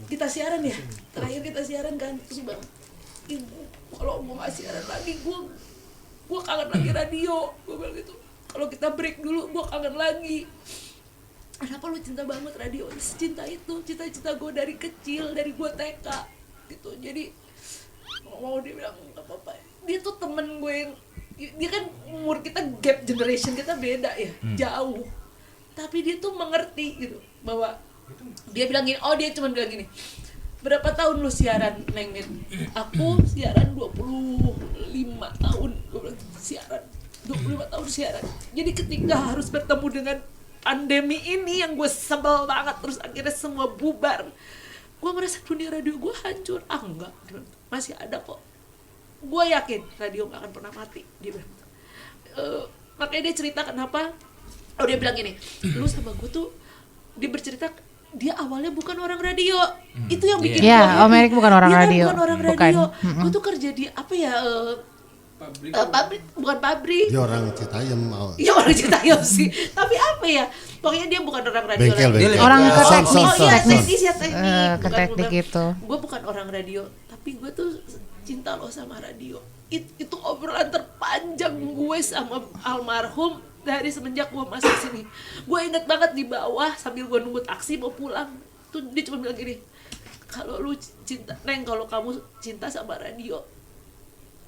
kita siaran ya. Terakhir kita siaran kan terus bang, ibu kalau mau nggak siaran lagi gue kangen lagi radio. Gue bilang gitu. Kalau kita break dulu gue kangen lagi. Kenapa lu cinta banget radio? Cinta itu cita-cita gue dari kecil, dari gue TK gitu. Jadi mau dia bilang nggak apa-apa. Dia tuh temen gue yang, dia kan umur kita gap generation kita beda ya, jauh. Tapi dia tuh mengerti gitu bahwa dia bilang gini, dia cuma bilang gini, berapa tahun lu siaran, Neng? Aku siaran 25 tahun. Gue bilang, siaran 25 tahun siaran. Jadi ketika harus bertemu dengan pandemi ini yang gue sebel banget, terus akhirnya semua bubar, gue merasa dunia radio gue hancur. Enggak, masih ada kok. Gue yakin radio gak akan pernah mati, dia bilang. Makanya dia cerita kenapa. Dia bilang gini, lu sama gue tuh, dia bercerita dia awalnya bukan orang radio. Itu yang bikin gue Om Erik bukan orang radio. Bukan orang radio. Gue tuh kerja di apa ya, pabrik, bukan pabrik. Dia orang Citayam. Iya, orang Citayam sih. Tapi apa ya, pokoknya dia bukan orang radio. Bengkel. Orang ke teknik, teknis ya, ke teknik itu. Gue bukan orang radio, tapi gue tuh cinta loh sama radio. Itu obrolan terpanjang gue sama almarhum dari semenjak gue masuk sini. Gue inget banget di bawah sambil gue nunggu taksi mau pulang, tuh dia cuma bilang gini, kalau lu cinta, Neng, kalau kamu cinta sama radio,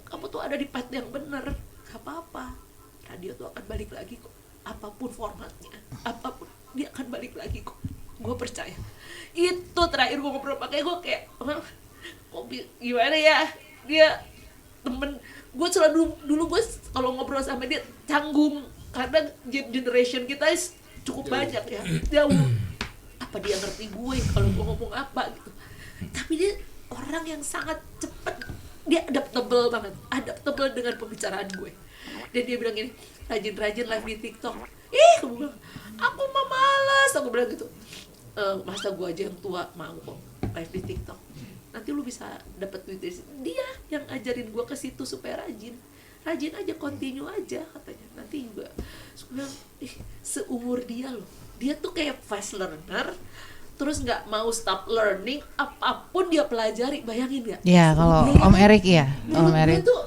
kamu tuh ada di path yang bener. Gak apa-apa, radio tuh akan balik lagi kok. Apapun formatnya, apapun, dia akan balik lagi kok. Gue percaya. Itu terakhir gue ngobrol, makanya gue kayak, gimana ya, dia temen gue selalu dulu gue kalau ngobrol sama dia canggung karena generation kita cukup banyak ya, jauh. Apa dia ngerti gue kalau gue ngomong apa gitu. Tapi dia orang yang sangat cepat, dia adaptable banget, adaptable dengan pembicaraan gue. Dan dia bilang gini, rajin-rajin live di TikTok. Gue bilang, aku mah malas, aku bilang gitu. Masa gue aja yang tua mau kok live di TikTok. Nanti lu bisa dapat duit dari situ. Dia yang ajarin gue ke situ supaya rajin aja, continue aja katanya. Nanti juga bilang, seumur dia loh, dia tuh kayak fast learner, terus nggak mau stop learning, apapun dia pelajari. Bayangin nggak? Ya kalau Om Erik ya, Om Erik. Tuh,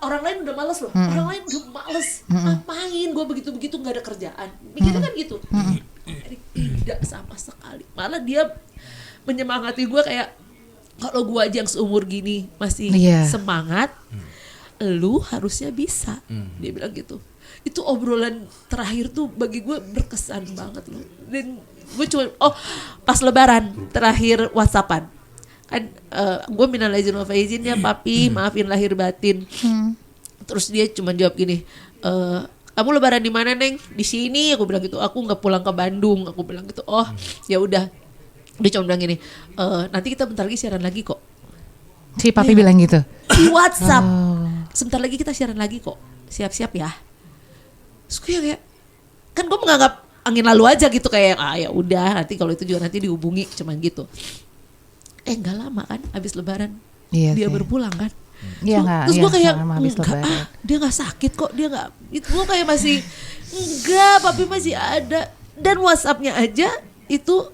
orang lain udah malas loh, orang lain udah males, ngapain gue begitu nggak ada kerjaan, mikirnya kan gitu. Erik tidak sama sekali, malah dia menyemangati gue kayak, kalau gue aja yang seumur gini masih semangat, lu harusnya bisa. Dia bilang gitu. Itu obrolan terakhir tuh bagi gue berkesan banget loh. Dan gue cuma, pas lebaran terakhir WhatsAppan kan, gue minal aizin wal faizin ya papi, maafin lahir batin. Terus dia cuma jawab gini, kamu lebaran di mana, Neng? Di sini, aku bilang gitu. Aku nggak pulang ke Bandung, aku bilang gitu. Oh ya udah. Dia cuma bilang gini, nanti kita bentar lagi siaran lagi kok. Si papi bilang gitu di WhatsApp. Sebentar lagi kita siaran lagi kok, siap-siap ya. Terus gue kayak, kan gue menganggap angin lalu aja gitu, kayak ya udah, nanti kalau itu juga nanti dihubungi, cuman gitu. Nggak lama kan, habis lebaran dia berpulang kan. Terus gue kayak, enggak, dia nggak sakit kok, dia nggak. Itu gue kayak masih, enggak, papi masih ada. Dan WhatsAppnya aja itu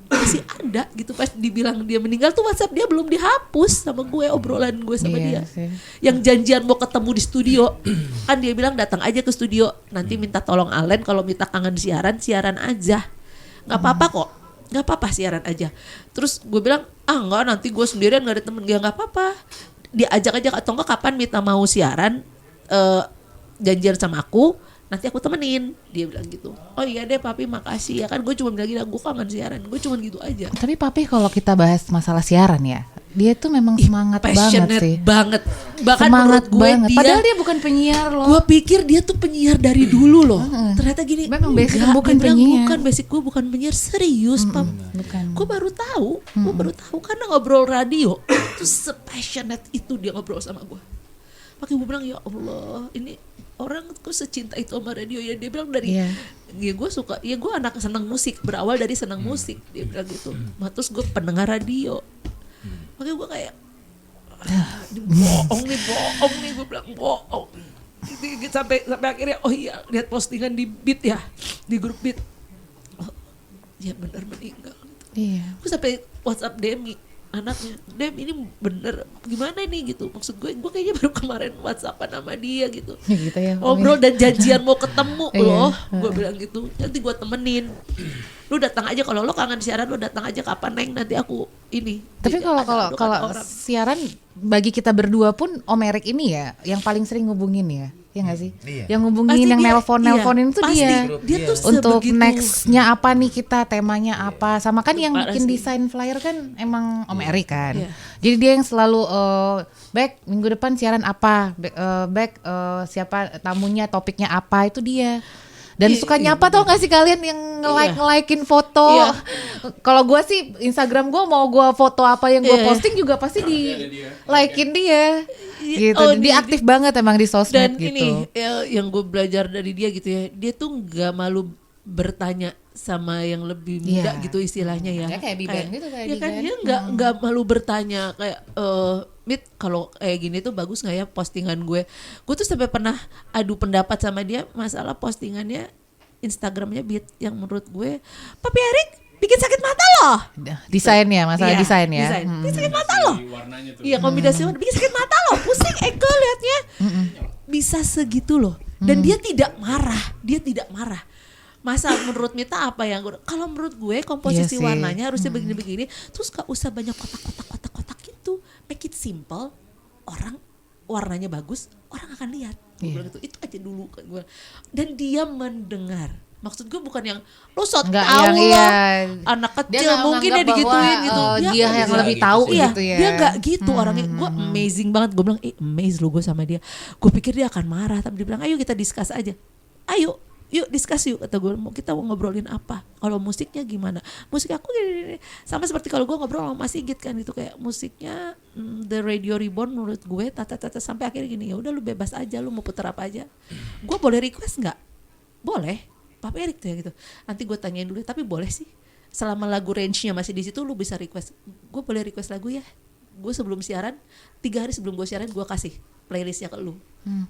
masih ada gitu. Pas dibilang dia meninggal tuh WhatsApp dia belum dihapus sama gue, obrolan gue sama dia sih. Yang janjian mau ketemu di studio kan dia bilang datang aja ke studio, nanti minta tolong Alen kalau minta kangen siaran aja, nggak apa-apa kok, nggak apa-apa siaran aja. Terus gue bilang enggak, nanti gue sendirian nggak ada temen. Ya nggak apa-apa, dia ajak aja, atau enggak kapan minta mau siaran, janjian sama aku, nanti aku temenin. Dia bilang gitu. Oh iya deh papi, makasih ya kan. Gue cuma bilang gitu, gue kangen siaran. Gue cuma gitu aja. Tapi papi kalau kita bahas masalah siaran ya, dia tuh memang semangat banget sih. Banget. Bahkan semangat menurut gue banget. Padahal dia bukan penyiar loh. Gue pikir dia tuh penyiar dari dulu loh. Ternyata gini. Memang basic bukan penyiar. Bukan, basic gue bukan penyiar, serius pap. Gue baru tahu. Gue baru tahu karena ngobrol radio itu se-passionate itu dia ngobrol sama gue. Makanya gue bilang ya Allah, ini orang kok secinta itu sama radio ya. Dia bilang dari ya gue suka, ya gue anak senang musik, berawal dari senang musik, dia bilang gitu. Terus gue pendengar radio, makanya gue kayak bohong nih, gue bilang bohong. Sampai akhirnya oh iya, lihat postingan di Beat ya, di grup Beat, oh ya benar meninggal. Gue sampai WhatsApp Demi anaknya, Dem ini bener gimana nih gitu. Maksud gue kayaknya baru kemarin WhatsAppan sama dia gitu. Gitu ya, ngobrol dan janjian mau ketemu loh. Gue bilang gitu, nanti gue temenin. Lu datang aja kalau lo kangen siaran, lu datang aja kapan Neng, nanti aku ini. Tapi kalau siaran bagi kita berdua pun Om Erik ini ya yang paling sering ngubungin ya. Ya nggak sih? Iya. Yang ngubungin, Pasti yang dia- nelponin tuh pasti. dia. Dia tuh Untuk sebegitu- nextnya apa nih kita, temanya apa. Sama kan yang Parah bikin sih. desain flyer kan emang Om Erik kan. Iya. Jadi dia yang selalu back minggu depan siaran apa, back siapa tamunya, topiknya apa, itu dia. Dan suka nyapa tau gak sih kalian yang nge-like-in foto. Iya. Kalau gue sih Instagram gue mau gue foto apa yang gue posting juga pasti di like-in dia. Gitu. Oh, Dia aktif banget emang di sosmed Dan gitu. ini yang gue belajar dari dia gitu ya, dia tuh nggak malu bertanya sama yang lebih muda Iya. gitu istilahnya ya. Ya, kayak Biben gitu, kayak ya kan Biben. dia nggak malu bertanya kayak Mit kalau kayak gini tuh bagus nggak ya postingan gue. Gue tuh sampai pernah adu pendapat sama dia masalah postingannya Instagramnya Bit yang menurut gue Papi Erik bikin sakit mata loh. Desainnya, masalah Iya, desain ya. desain. Bikin sakit mata loh. Warnanya tuh. Iya kombinasi warna bikin sakit mata loh, pusing Eko liatnya. Bisa segitu loh. Dan dia tidak marah. Masa menurut Mita apa yang kalau menurut gue komposisi Iya sih. warnanya harusnya begini-begini, terus gak usah banyak kotak-kotak gitu. Make it simple. Orang warnanya bagus, orang akan lihat. Gue bilang gitu. Itu aja dulu kan gue. Dan dia mendengar. Maksud gue bukan yang lo so Enggak tau yang loh, iya. anak Dia kecil nggak mungkin menganggap ya digituin bahwa, gitu. dia yang bisa lebih gitu tahu sih. Iya, gitu ya. dia nggak gitu orangnya. Gue amazing banget. Gue bilang, amazed lo gue sama dia. Gue pikir dia akan marah, tapi dia bilang, ayo kita discuss aja. Ayo, yuk discuss yuk. Kata gue, kita mau ngobrolin apa? Kalau musiknya gimana? Musik aku gini. Sama seperti kalau gue ngobrol sama Mas Sigit kan, itu kayak musiknya The Radio Reborn menurut gue, tata sampai akhirnya gini. Ya udah lu bebas aja, lu mau puter apa aja. Gue boleh request nggak? Boleh. Papi Erik tuh ya gitu. Nanti gue tanyain dulu, tapi boleh sih. Selama lagu range-nya masih di situ, lu bisa request. Gue boleh request lagu ya. Gue sebelum siaran, 3 hari sebelum gue siaran, gue kasih playlistnya ke lu.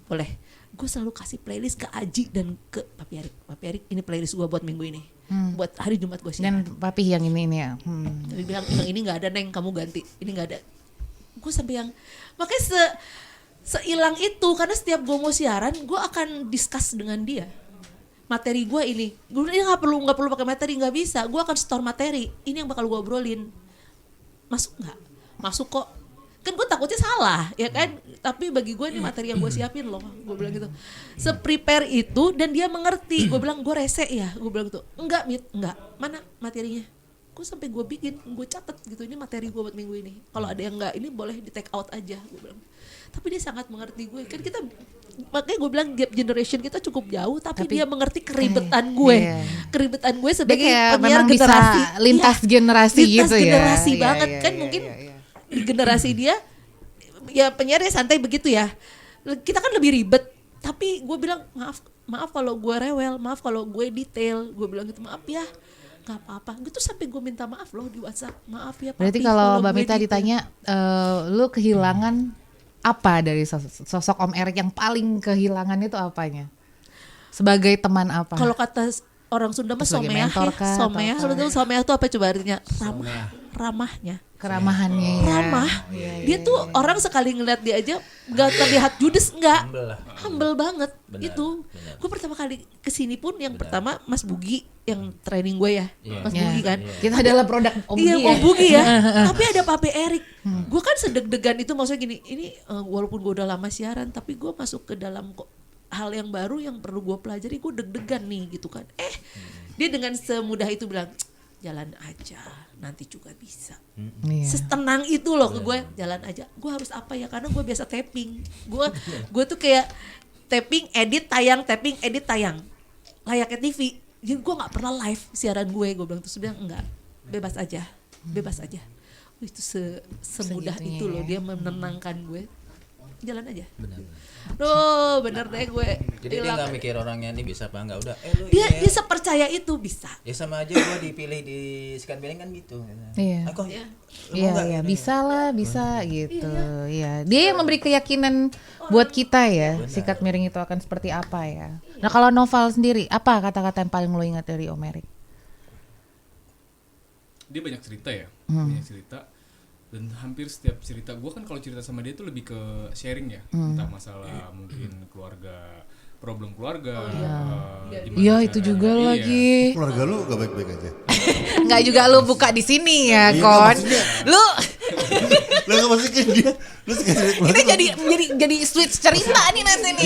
Boleh. Gue selalu kasih playlist ke Aji dan ke Papi Erik. Papi Erik, ini playlist gue buat minggu ini. Buat hari Jumat gue siaran. Dan papi yang ini ya. Dia bilang, yang ini gak ada Neng, kamu ganti. Ini gak ada. Gue sampai yang, makanya seilang itu, karena setiap gue mau siaran, gue akan discuss dengan dia. Materi gue ini, gue nggak perlu pakai materi, nggak bisa. Gue akan store materi. Ini yang bakal gue obrolin. Masuk nggak? Masuk kok. Kan gue takutnya salah, ya kan? Tapi bagi gue ini materi yang gue siapin loh. Gue bilang gitu. Se-prepare itu dan dia mengerti. Gue bilang gue rese ya. Gue bilang gitu. Enggak, Mit, enggak. Mana materinya? Gue sampai gue bikin, gue catat gitu. Ini materi gue buat minggu ini. Kalau ada yang enggak, ini boleh di take out aja. Gue bilang. Tapi dia sangat mengerti gue. Kan kita, makanya gue bilang gap generation kita cukup jauh, tapi dia mengerti keribetan gue. Iya. Keribetan gue Dia sebagai kayak penyiar memang bisa generasi. lintas Iya, generasi lintas gitu ya. generasi Iya, banget iya, kan iya, mungkin iya, iya. di generasi dia ya penyiarnya santai begitu ya. Kita kan lebih ribet. Tapi gue bilang maaf kalau gue rewel, maaf kalau gue detail. Gue bilang gitu, maaf ya. Gak apa-apa. Gitu sampai gue minta maaf loh di WhatsApp. Maaf ya Papi. Berarti kalau Mbak gue Mita detail. ditanya, lu kehilangan apa dari sosok Om Erik yang paling kehilangan itu apanya? Sebagai teman apa? Kalau kata orang Sunda mah Sebagai someah mentor ya. kah, atau Someah. apa? Lu tahu someah itu apa coba artinya? Ramahnya. Keramahannya ya. Ramah. Dia tuh orang sekali ngeliat dia aja gak terlihat judes, enggak. Humble banget. Itu. Gue pertama kali kesini pun yang pertama Mas Bugi yang training gue ya. Mas Ya. Bugi kan. Kita adalah produk Om Iya, Bugi Om ya. Bugi ya. Tapi ada Papi Erik. Gue kan sedeg-degan itu, maksudnya gini, ini walaupun gue udah lama siaran, tapi gue masuk ke dalam hal yang baru yang perlu gue pelajari, gue deg-degan nih gitu kan. Dia dengan semudah itu bilang, jalan aja, nanti juga bisa. Iya. Setenang itu loh ke gue, jalan aja. Gue harus apa ya? Karena gue biasa tapping. Gue tuh kayak tapping, edit, tayang, tapping, edit, tayang. Layaknya TV. Jadi gue nggak pernah live siaran gue. Gue bilang terus bilang enggak, bebas aja. Itu semudah Segitunya itu loh, ya. dia menenangkan gue. Jalan aja. Benar. Duh, bener deh gue. Jadi dia nggak mikir orangnya ini bisa apa enggak, udah lu Dia ini ya. sepercaya itu bisa. Ya sama aja gua dipilih di Sekan Beling kan gitu. Iya. Aku Iya. Iya, iya, bisa lah, bisa gitu. Iya, dia yang memberi keyakinan buat kita ya, sikat miring itu akan seperti apa ya. Nah, kalau Noval sendiri, apa kata-kata yang paling lo ingat dari Om Erik? Dia banyak cerita ya, banyak cerita. Dan hampir setiap cerita gue kan kalau cerita sama dia tuh lebih ke sharing ya, entah masalah mungkin keluarga, problem keluarga, gimana Iya, itu caranya. juga Iya. lagi. Keluarga lu gak baik-baik aja. Enggak juga lu buka di sini ya, Iya, Kon. maksudnya- Lu Lah enggak maksudnya dia lu Ini jadi switch cerita nih nanti nih.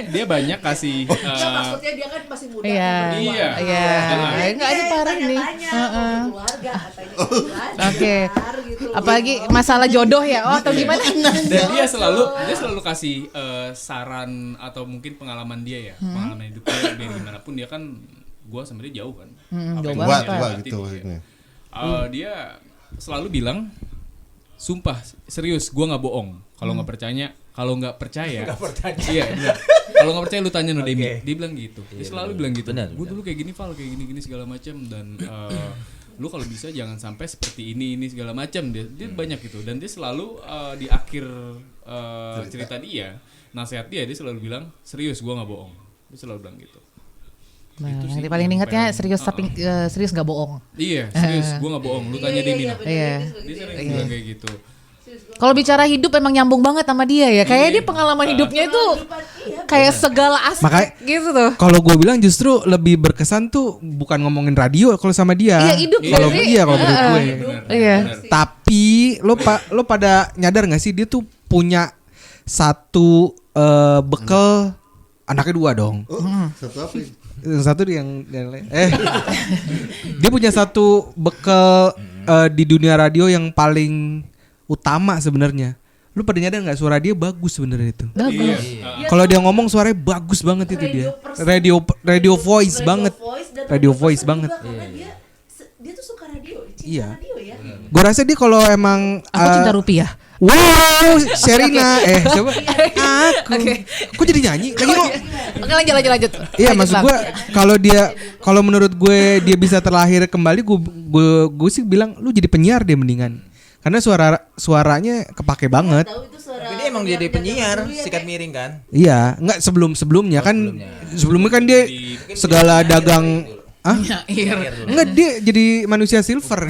Dia banyak kasih Ya, maksudnya dia kan masih muda. Iya. Iya. Iya. Enggak ada parah nih. Keluarga katanya. Oke. Gitu. Apalagi masalah jodoh ya. Oh, atau gimana? Dan dia selalu kasih saran atau mungkin pengalaman dia ya, pengalaman hidup dia biar gimana pun dia kan gua sama dia jauh kan. Apa yang jauh dia banget, lewatin, gitu iya. maksudnya. Dia selalu bilang, sumpah serius gua nggak bohong. Kalau nggak percaya, iya benar. Kalau nggak percaya lu tanya Nodemi. Dia bilang gitu. Dia selalu bilang gitu. Gue dulu kayak gini Val, kayak gini segala macam dan lu kalau bisa jangan sampai seperti ini segala macam. Dia banyak gitu dan dia selalu di akhir cerita dia, nasihat dia selalu bilang serius gua nggak bohong. Dia selalu bilang gitu. Nah, Itu yang sih paling yang ingatnya paling- serius tapi serius nggak bohong. Iya serius gua nggak bohong. Lu tanya Demi nah. Iya. Dia sering bilang kayak gitu. Kalau bicara hidup emang nyambung banget sama dia ya. Kayak dia pengalaman hidupnya itu kayak segala aspek Makanya- gitu tuh. Kalau gue bilang justru lebih berkesan tuh bukan ngomongin radio kalau sama dia. Iya, hidup Kalau sih. iya kalau menurut gue. Benar, Iya. benar. Tapi lo pada nyadar nggak sih dia tuh punya satu bekal anaknya 2 dong. Satu apa ini? Yang satu yang lain. Dia punya satu bekal di dunia radio yang paling utama sebenarnya. Lu pada nyadar nggak suara dia bagus sebenarnya itu. Iya. Kalau dia ngomong suaranya bagus banget itu dia. Radio voice banget. Radio voice banget. Dia tuh suka radio, cinta Iya. radio ya. Gue rasa dia kalau emang Aku cinta rupiah. Wow, Sherina. Coba aku. Kok jadi nyanyi? Lagi kok. Oke, lanjut. Iya, Lanjut, maksud Bang. gue kalau menurut gue dia bisa terlahir kembali, gue sih bilang lu jadi penyiar deh mendingan. Karena suaranya kepake banget. Tahu itu suara. Tapi dia emang jadi penyiar sikat miring kan? Iya, enggak sebelumnya kan. Sebelumnya kan dia segala dagang. Ah? Enggak, dia jadi manusia silver.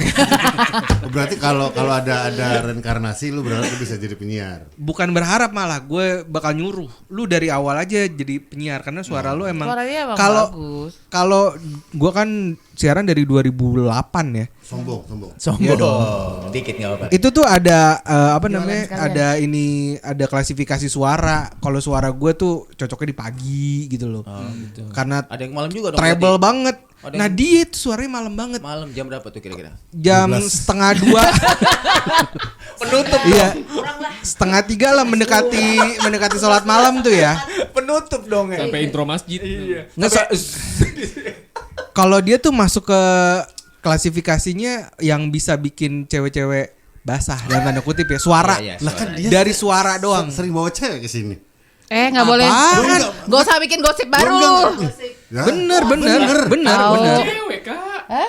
Berarti kalau ada reinkarnasi lu berarti lu bisa jadi penyiar. Bukan berharap, malah gue bakal nyuruh lu dari awal aja jadi penyiar karena suara lu emang Suaranya emang kalau bagus. kalau gue kan siaran dari 2008 ya. Sombong. Sombong. Dikit enggak apa-apa. Itu tuh ada apa Jualan namanya? sekalian. Ada klasifikasi suara. Kalau suara gue tuh cocoknya di pagi gitu loh. Gitu. Karena Ada yang malam juga dong. treble berarti. banget. Ada Nah yang- dia itu suaranya malam banget. Malam jam berapa tuh kira-kira? Jam 1:30. Penutup. Iya. 2:30 lah mendekati sholat malam tuh ya. Penutup dong ya. Sampai intro masjid. Nggak, kalau dia tuh masuk ke klasifikasinya yang bisa bikin cewek-cewek basah dalam tanda kutip ya, suara. Iya, Lah kan dia Dari suara doang. sering bawa cewek ke sini. Nggak boleh. Apaan? Gak usah bikin gosip baru. Ya? Bener. Cewek kak.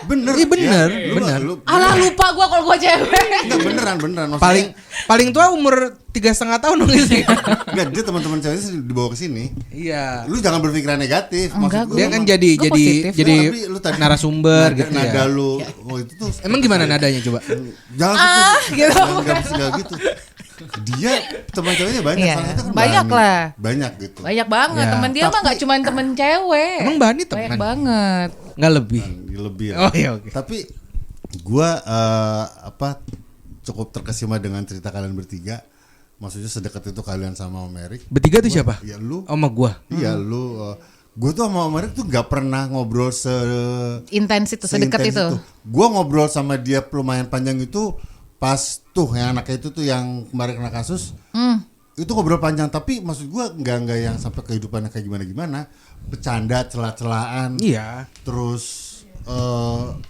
Bener. Iya, bener, Ya, bener. Lu Alah lupa gue kalau gue cewek. enggak beneran maksudnya. Paling tua umur 3,5 tahun dong sih. Enggak, dia teman-teman ceweknya sih dibawa ke sini. Iya. Lu jangan berpikiran negatif. Enggak, Maksud Dia gua kan emang jadi positif. Tapi lu tadi narasumber gitu ya. nada lu. Oh itu tuh. Emang gimana nadanya coba? Jangan gitu. Enggak gitu. Dia teman ceweknya banyak, Iya, salah satu kan banyak Bani. lah. Banyak gitu. Banyak banget Ya. teman dia mah nggak cuma temen cewek. Emang Bani Banyak teman? banget. Nggak lebih. Lebih ya. Oh iya, oke. Tapi gua cukup terkesima dengan cerita kalian bertiga. Maksudnya sedekat itu kalian sama Om Erik. Bertiga tuh siapa? Ya lu. Sama gua. Iya lu. Gue tuh sama Om Erik tuh nggak pernah ngobrol Intens itu, sedekat seintens itu. Gue ngobrol sama dia lumayan panjang itu pas tuh yang anaknya itu tuh yang kemarin kena kasus. Itu ngobrol panjang, tapi maksud gue nggak yang sampai kehidupannya kayak gimana, bercanda, celah-celahan. Iya. Terus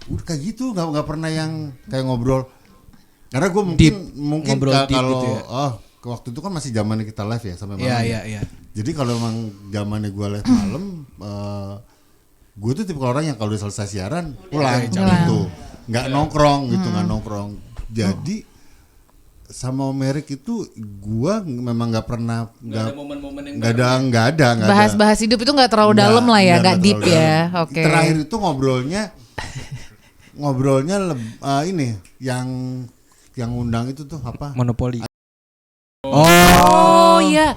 udah kayak gitu, nggak pernah yang kayak ngobrol. Karena gue Deep. mungkin Ngobrol deep kalau gitu ya. waktu itu kan masih zamannya kita live ya sampai malam. Iya. Jadi kalau emang zamannya gue live malam, gue tuh tipe orang yang kalau udah selesai siaran pulang gitu, nggak nongkrong gitu, nggak nongkrong. Jadi sama Om Erik itu gue memang nggak pernah Nggak ada momen-momen yang nggak ada. Bahas-bahas hidup itu nggak terlalu dalam lah ya, nggak deep terlalu ya. dalam. Oke. Terakhir itu ngobrolnya ini yang undang itu tuh apa? Monopoli. Oh iya.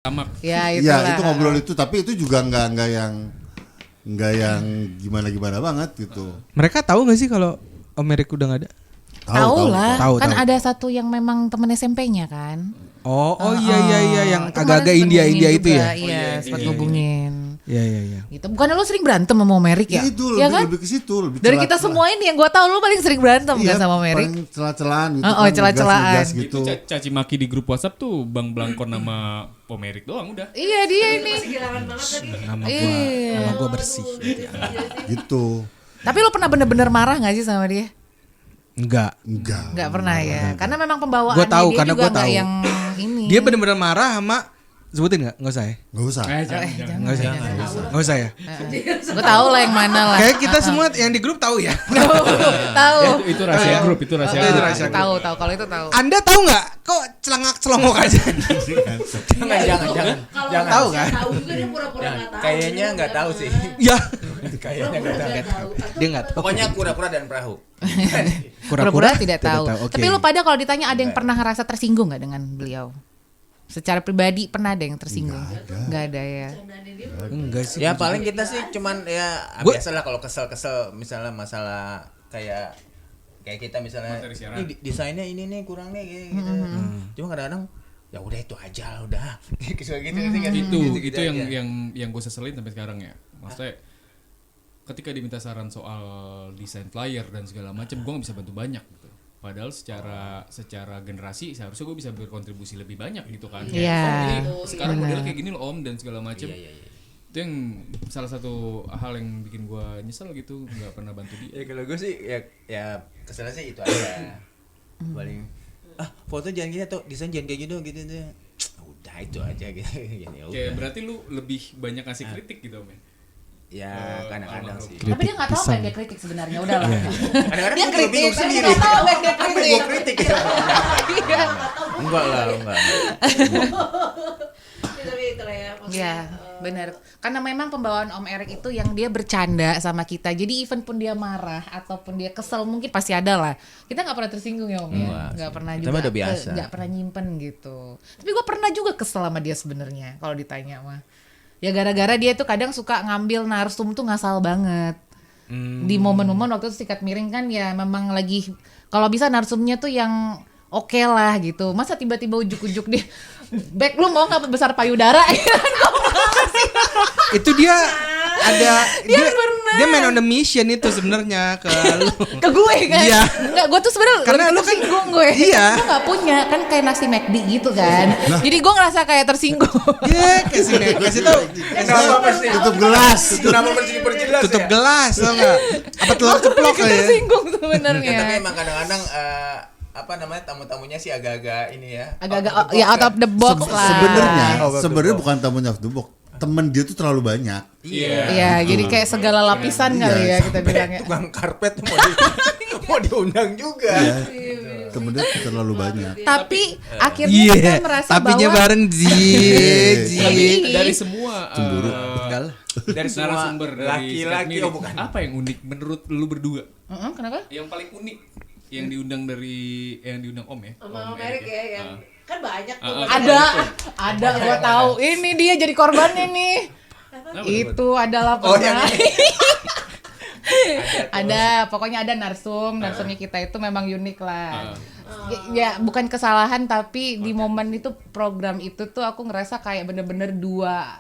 Tamak. Ya Iya itulah. itu ngobrol itu, tapi itu juga nggak yang gimana banget gitu. Mereka tahu nggak sih kalau Om Erik udah nggak ada? Tahu lah, Tahu, kan tahu. ada satu yang memang temen SMP-nya kan. Oh iya yang Itu agak-agak kemarin India sempet itu hubungin ya. juga, Iya, sempat ngubungin. Iya. Gitu. Bukannya lu sering berantem sama Merik ya? Itu Iya lebih, kan? lebih ke situ, lebih Dari celah- kita semua ini yang gue tahu lu paling sering berantem Iya, kan sama Merik. paling celah-celahan gitu. Oh, celah-celahan. ngegas Itu gitu. caci maki di grup WhatsApp tuh Bang Blangkon sama Pomerik doang udah. Iya dia ini. Kehilangan banget tadi. Nama gua bersih gitu ya. Gitu. Tapi lu pernah bener-bener marah gak sih sama dia? Enggak. Gak pernah ya. Karena memang pembawaannya Gua tahu, dia karena juga gua gak tahu. yang ini. Dia bener-bener marah sama sebutin nggak usah ya? Gak usah. Jangan. Nggak usah ya? Gue tahu lah yang mana lah. Kayak kita semua yang di grup tahu ya. Tahu. Itu rahasia grup, itu rahasia Itu grup. rahasia grup. Tahu kalau itu tahu. Anda tahu nggak? Kok celongok aja? Jangan. Kalau Jangan. Tahu kan? tahu juga dia pura-pura nggak tahu. Kayaknya nggak tahu sih. Ya. Kayaknya nggak tahu. Nggak tahu. Dia nggak tahu. Pokoknya kura-kura dan perahu. Pura-pura tidak tahu. Oke. Tapi lu pada kalau ditanya ada yang pernah ngerasa tersinggung nggak dengan beliau? Secara pribadi pernah ada yang tersinggung? Nggak ada ya. Enggak sih. Ya paling kita sih cuman ya Gua- biasalah kalau kesel-kesel misalnya masalah kayak kita misalnya Materi siaran. ini desainnya ini nih kurang nih gitu. Cuma kadang-kadang ya udah itu aja lah, udah. Kayak gitu Itu yang gue seselin sampai sekarang ya. Maksudnya ketika diminta saran soal desain flyer dan segala macam, gue nggak bisa bantu banyak gitu. Padahal secara generasi seharusnya gue bisa berkontribusi lebih banyak gitu kan. Iya. Om, ini sekarang modelnya kayak gini loh Om dan segala macam. Itu yang salah satu hal yang bikin gue nyesel gitu, nggak pernah bantu dia. Ya kalau gue sih ya keselnya sih itu aja. Paling foto jangan gini atau desain jangan kayak gitu gitu. Udah itu aja gitu. Ya Kayak udah. berarti lu lebih banyak ngasih kritik gitu Om ya? Ya kadang-kadang sih. Tapi dia nggak tahu apa yang dia kritik sebenarnya. Udah lah. Kadang-kadang Dia gue kritik, bingung tapi sendiri. nggak tahu apa yang dia Apa yang kritik. gue kritik ya? Iya. Enggak lah, enggak. Tapi itu lah ya. maksudnya, Iya, benar. Karena memang pembawaan Om Erik itu yang dia bercanda sama kita. Jadi even pun dia marah ataupun dia kesel mungkin pasti ada lah. Kita nggak pernah tersinggung ya Om ya. Enggak Nggak sih. pernah Kita juga. mah udah biasa. Nggak pernah nyimpen gitu. Tapi gue pernah juga kesel sama dia sebenarnya kalau ditanya mah. Ya gara-gara dia tuh kadang suka ngambil narsum tuh ngasal banget. Di momen-momen waktu itu sikat miring kan ya memang lagi kalau bisa narsumnya tuh yang oke lah gitu. Masa tiba-tiba ujuk-ujuk dia Bek lu mau nggak besar payudara? Itu dia ada pernah. dia main on the mission itu sebenarnya ke lu. Ke gue kan? Iya. Enggak, gue tuh sebenarnya Karena lebih lu kan- tersinggung gue. Iya. Gue nggak punya kan kayak nasi McD gitu kan. Jadi gue ngerasa kayak tersinggung. Ya, kasih tahu. Kenapa mesti Tutup gelas. Kenapa mesti diperjelas Tutup ya? gelas tau enggak? Apa telur ceplok Gue ya? tersinggung Ya, tapi sebenarnya. emang kadang-kadang apa namanya tamu-tamunya sih agak-agak ini ya. Agak-agak out of the box ya out kan. of the box lah. Sebenarnya bukan tamunya of the box. Temen dia tuh terlalu banyak. Iya, jadi kayak segala lapisan kali ya kita bilangnya. Tukang karpet tuh mau diundang juga. Temen dia tuh terlalu banyak. Tapi akhirnya kita merasa tapinya bahwa bareng Tapi- Dari semua Dari semua narasumber dari laki-laki Sikat oh bukan. Miring, apa yang unik menurut lu berdua? Kenapa? Yang paling unik yang diundang Om ya? sama Merik ya yang kan banyak tuh. Ada gua tahu. Ini dia jadi korbannya nih. Itu adalah Oh, yang pernah. ini. Ada, pokoknya ada narsumnya kita itu memang unik lah. Ya bukan kesalahan tapi di momen itu program itu tuh aku ngerasa kayak bener-bener dua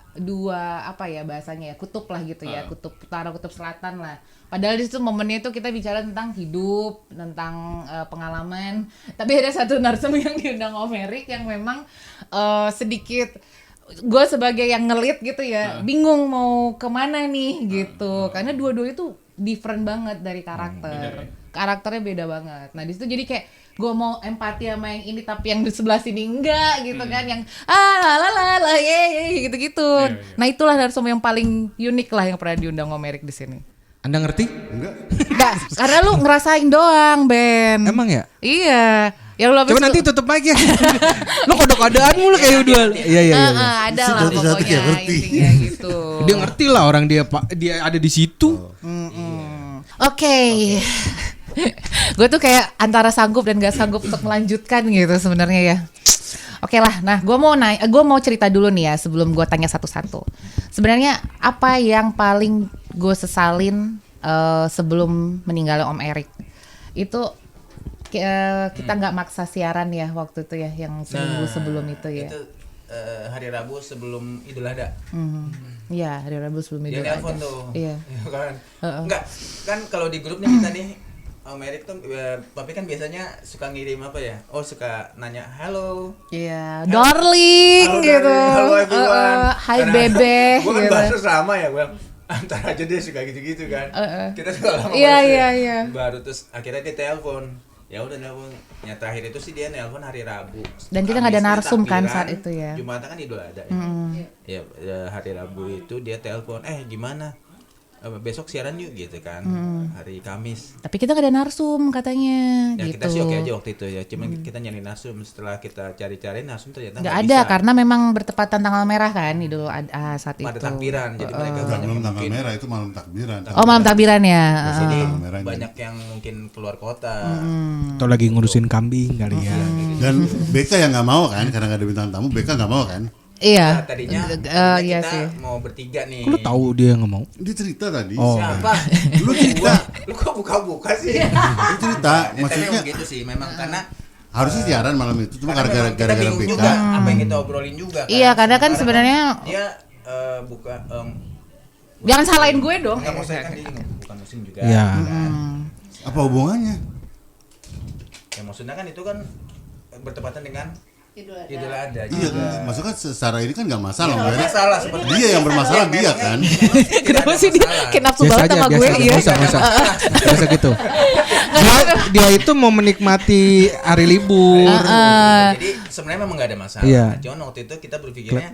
apa ya bahasanya ya kutub lah gitu ya, kutub utara kutub selatan lah. Padahal di situ momennya itu kita bicara tentang hidup, tentang pengalaman. Tapi ada satu narsum yang diundang Om Erik yang memang sedikit gue sebagai yang ngelit gitu ya, bingung mau kemana nih gitu. Karena dua-duanya tuh different banget dari karakter. Karakternya beda banget. Nah di situ jadi kayak gue mau empati sama yang ini tapi yang di sebelah sini enggak gitu kan, yang la ye gitu-gitu. Nah itulah narsum yang paling unik lah yang pernah diundang Om Erik di sini. Anda ngerti? Enggak, karena lu ngerasain doang, Ben. Emang ya? Iya. Ya lu Coba nanti tutup lagi ya. Lu kode-kodean mulu kayak udah. Iya. ada lah Satu-satu pokoknya kayak ngerti. intinya gitu. Dia ngerti lah orang dia ada di situ. Oke. Gue tuh kayak antara sanggup dan gak sanggup untuk melanjutkan gitu sebenarnya ya. Oke lah, nah gue mau cerita dulu nih ya sebelum gue tanya satu-satu. Sebenarnya apa yang paling gue sesalin sebelum meninggalnya Om Erik itu kita nggak maksa siaran ya waktu itu ya, yang seminggu sebelum itu ya. Itu hari Rabu sebelum Idul Adha. Iya, hari Rabu sebelum Dia Idul Adha. nelpon tuh. Iya. Kan. Enggak, kan kalau di grup nih kita nih Erik tuh Papi kan biasanya suka ngirim apa ya? Oh, suka nanya halo. Iya, darling Halo, gitu. darling. Halo everyone. Hai bebe Gue kan gitu. bahasa sama ya, gue antar aja dia suka gitu-gitu kan. Kita suka lama Iya, balas iya, ya. iya. Baru terus akhirnya dia telepon. Ya udah nelpon. Yang terakhir itu sih dia nelpon hari Rabu. Dan kita nggak ada Kamisnya narsum kan takbiran, saat itu ya. Jumatan kan Idul Adha ya. Ya, hari Rabu itu dia telepon, gimana? Besok siaran yuk gitu kan. Hari Kamis. Tapi kita nggak ada narsum katanya Ya gitu. kita sih oke aja waktu itu ya. Cuman kita nyari narsum, setelah kita cari-cari narsum ternyata Nggak nggak ada bisa. karena memang bertepatan tanggal merah kan Idul Adha saat itu. Pada takbiran, jadi mereka Enggak, banyak belum yang tanggal mungkin merah itu malam takbiran. Oh, malam takbiran ya. jadi Tanggal merahnya. banyak yang mungkin keluar kota. Atau lagi ngurusin kambing kali ya. Dan BK yang nggak mau kan, karena nggak ada bintang tamu, BK nggak mau kan? Iya. Nah, tadinya Iya kita sih. mau bertiga nih. Lu tahu dia nggak mau? Dia cerita tadi. Oh. Siapa? Lu cerita. Lu kok buka-buka sih? Dia cerita. Tapi Maksudnya memang gitu sih, memang karena harusnya siaran malam itu, cuma karena memang kita gara-gara bingung BK. juga apa yang kita obrolin juga kan. Iya, karena kan sebenarnya dia buka jangan salahin gue dong. nggak mau saya kan dia bukan musim juga. Iya. Kan. Apa hubungannya? Ya maksudnya kan itu kan bertepatan dengan Idul Adha. Idul Adha. Iya, juga. maksudnya secara ini kan nggak masalah, Nggak Mer. masalah sebenarnya. Dia yang bermasalah, dia Memang- kan. memang tidak Kenapa ada sih dia masalah. kayak nafsu Biasa banget aja, sama biasa gue? aja, Iya. nggak usah. Biasa gitu. Dia itu mau menikmati hari libur. Jadi sebenarnya memang nggak ada masalah. Iya. Cuman waktu itu kita berpikirnya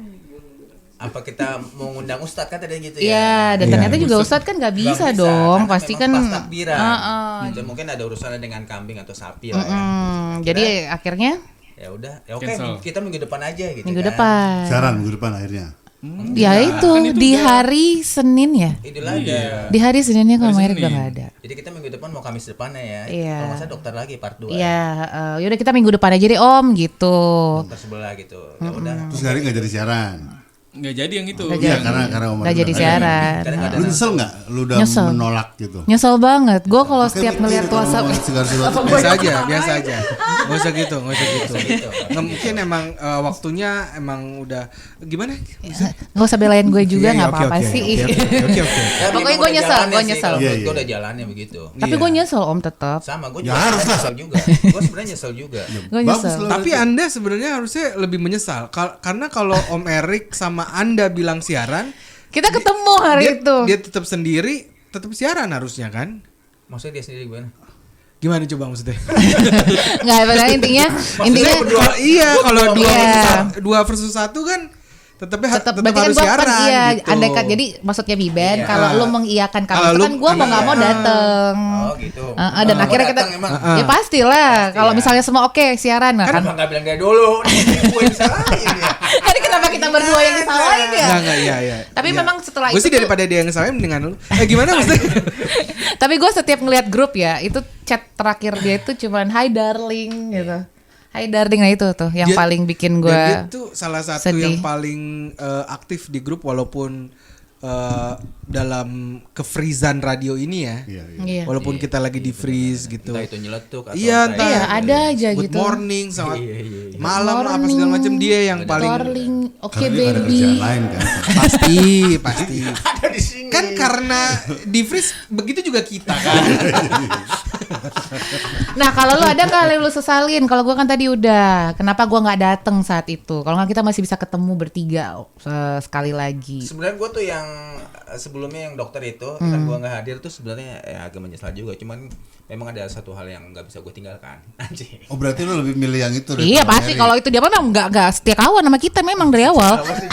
apa kita mau ngundang Ustadz kan tadi gitu ya. Iya, dan Iya. ternyata juga Ustadz kan nggak bisa Nggak dong, karena pasti kan. memang pas takbiran. Heeh. Gitu, mungkin ada urusannya dengan kambing atau sapi lah ya. Jadi akhirnya Ya udah, ya oke Cancel. kita minggu depan aja gitu minggu kan. depan. Siaran minggu depan akhirnya. Ya itu di hari Senin ya. Idul Adha. Di hari Seninnya kalau Hari Erik udah Senin. nggak ada. Jadi kita minggu depan mau Kamis depannya ya. Iya. Kalau masa dokter lagi part 2. Iya, yaudah kita minggu depan aja deh Om gitu. Dokter sebelah gitu. Ya udah. Terus hari nggak jadi siaran. Nggak jadi yang itu. Nggak Iya, jadi. karena Omar Nggak jadi bilang, siaran. Karena nggak ada Lu nyesel nggak? Lu udah Nyesel. menolak gitu. Nyesel banget. Gue kalau setiap Mikir melihat itu WhatsApp. omongan segala sesuatu. Biasa aja, biasa aja. Nggak usah gitu, nggak usah gitu. gitu. Nggak mungkin emang waktunya emang udah gimana? Nggak usah belain gue juga, Iya, nggak oke, apa-apa oke, sih. oke, oke. Ya, Pokoknya memang gue udah nyesel, jalannya gue sih, nyesel. Kalau Iya, menurut gue iya. udah jalannya begitu. Tapi gue nyesel Om tetap. Sama gue Ya, juga harus lah. nyesel juga. Gue sebenarnya nyesel juga. Gue Bagus nyesel. lu. Tapi Anda sebenarnya harusnya lebih menyesal karena kalau Om Erik sama Anda bilang siaran, Kita ketemu hari dia, itu. dia tetap sendiri, tetap siaran harusnya kan? Maksudnya dia sendiri gimana? Gimana coba maksudnya? Nggak, padahal intinya Kalau iya, kalau Iya. dua versus satu kan tetap tetap berarti kan harus gue siaran kan iya gitu. andai kan jadi maksudnya Biben Iya. kalau lu mengiyakan kami Kalau itu lu- kan gue mau nggak mau iya. dateng. Oh gitu. Dan Mau akhirnya kita datang emang. ya pastilah kalau ya. misalnya semua oke siaran nah, Kan kan emang nggak bilang dari dulu. Gue yang disalahin ya. tadi kenapa kita berdua yang disalahin ya? Enggak, iya. Tapi Iya. memang setelah Gue itu sih tuh- daripada dia yang salahin mendingan lu. Gimana maksudnya? Tapi gue setiap ngeliat grup ya itu chat terakhir dia itu cuman Hi darling gitu. Hai darling, nah itu tuh yang Dia- paling bikin Dan gue dia tuh salah satu sedih. yang paling aktif di grup walaupun dalam kefreezan radio ini ya. Iya, iya. Iya. Walaupun kita lagi di freeze gitu. Entah itu nyeletuk atau Iya, entah entah. Iya, ada aja Good gitu. morning sama Iya. malam apa Morning. segala macam dia yang paling darling, oke Karena dia ada baby. kerjaan lain kan. pasti. Ada di sini. Kan karena di freeze begitu juga kita kan. Nah kalau lu ada nggak lu sesalin? Kalau gue kan tadi udah. Kenapa gue nggak datang saat itu? Kalau nggak kita masih bisa ketemu bertiga sekali lagi. Sebenarnya gue tuh yang sebelumnya yang dokter itu kan gue nggak hadir tuh sebenarnya agak menyesal juga. Cuman memang ada satu hal yang nggak bisa gue tinggalkan. Anjing. Oh berarti lu lebih milih yang itu Iya daripada pasti Mary. kalau itu dia memang nggak setia kawan sama kita memang dari awal. Apa sih?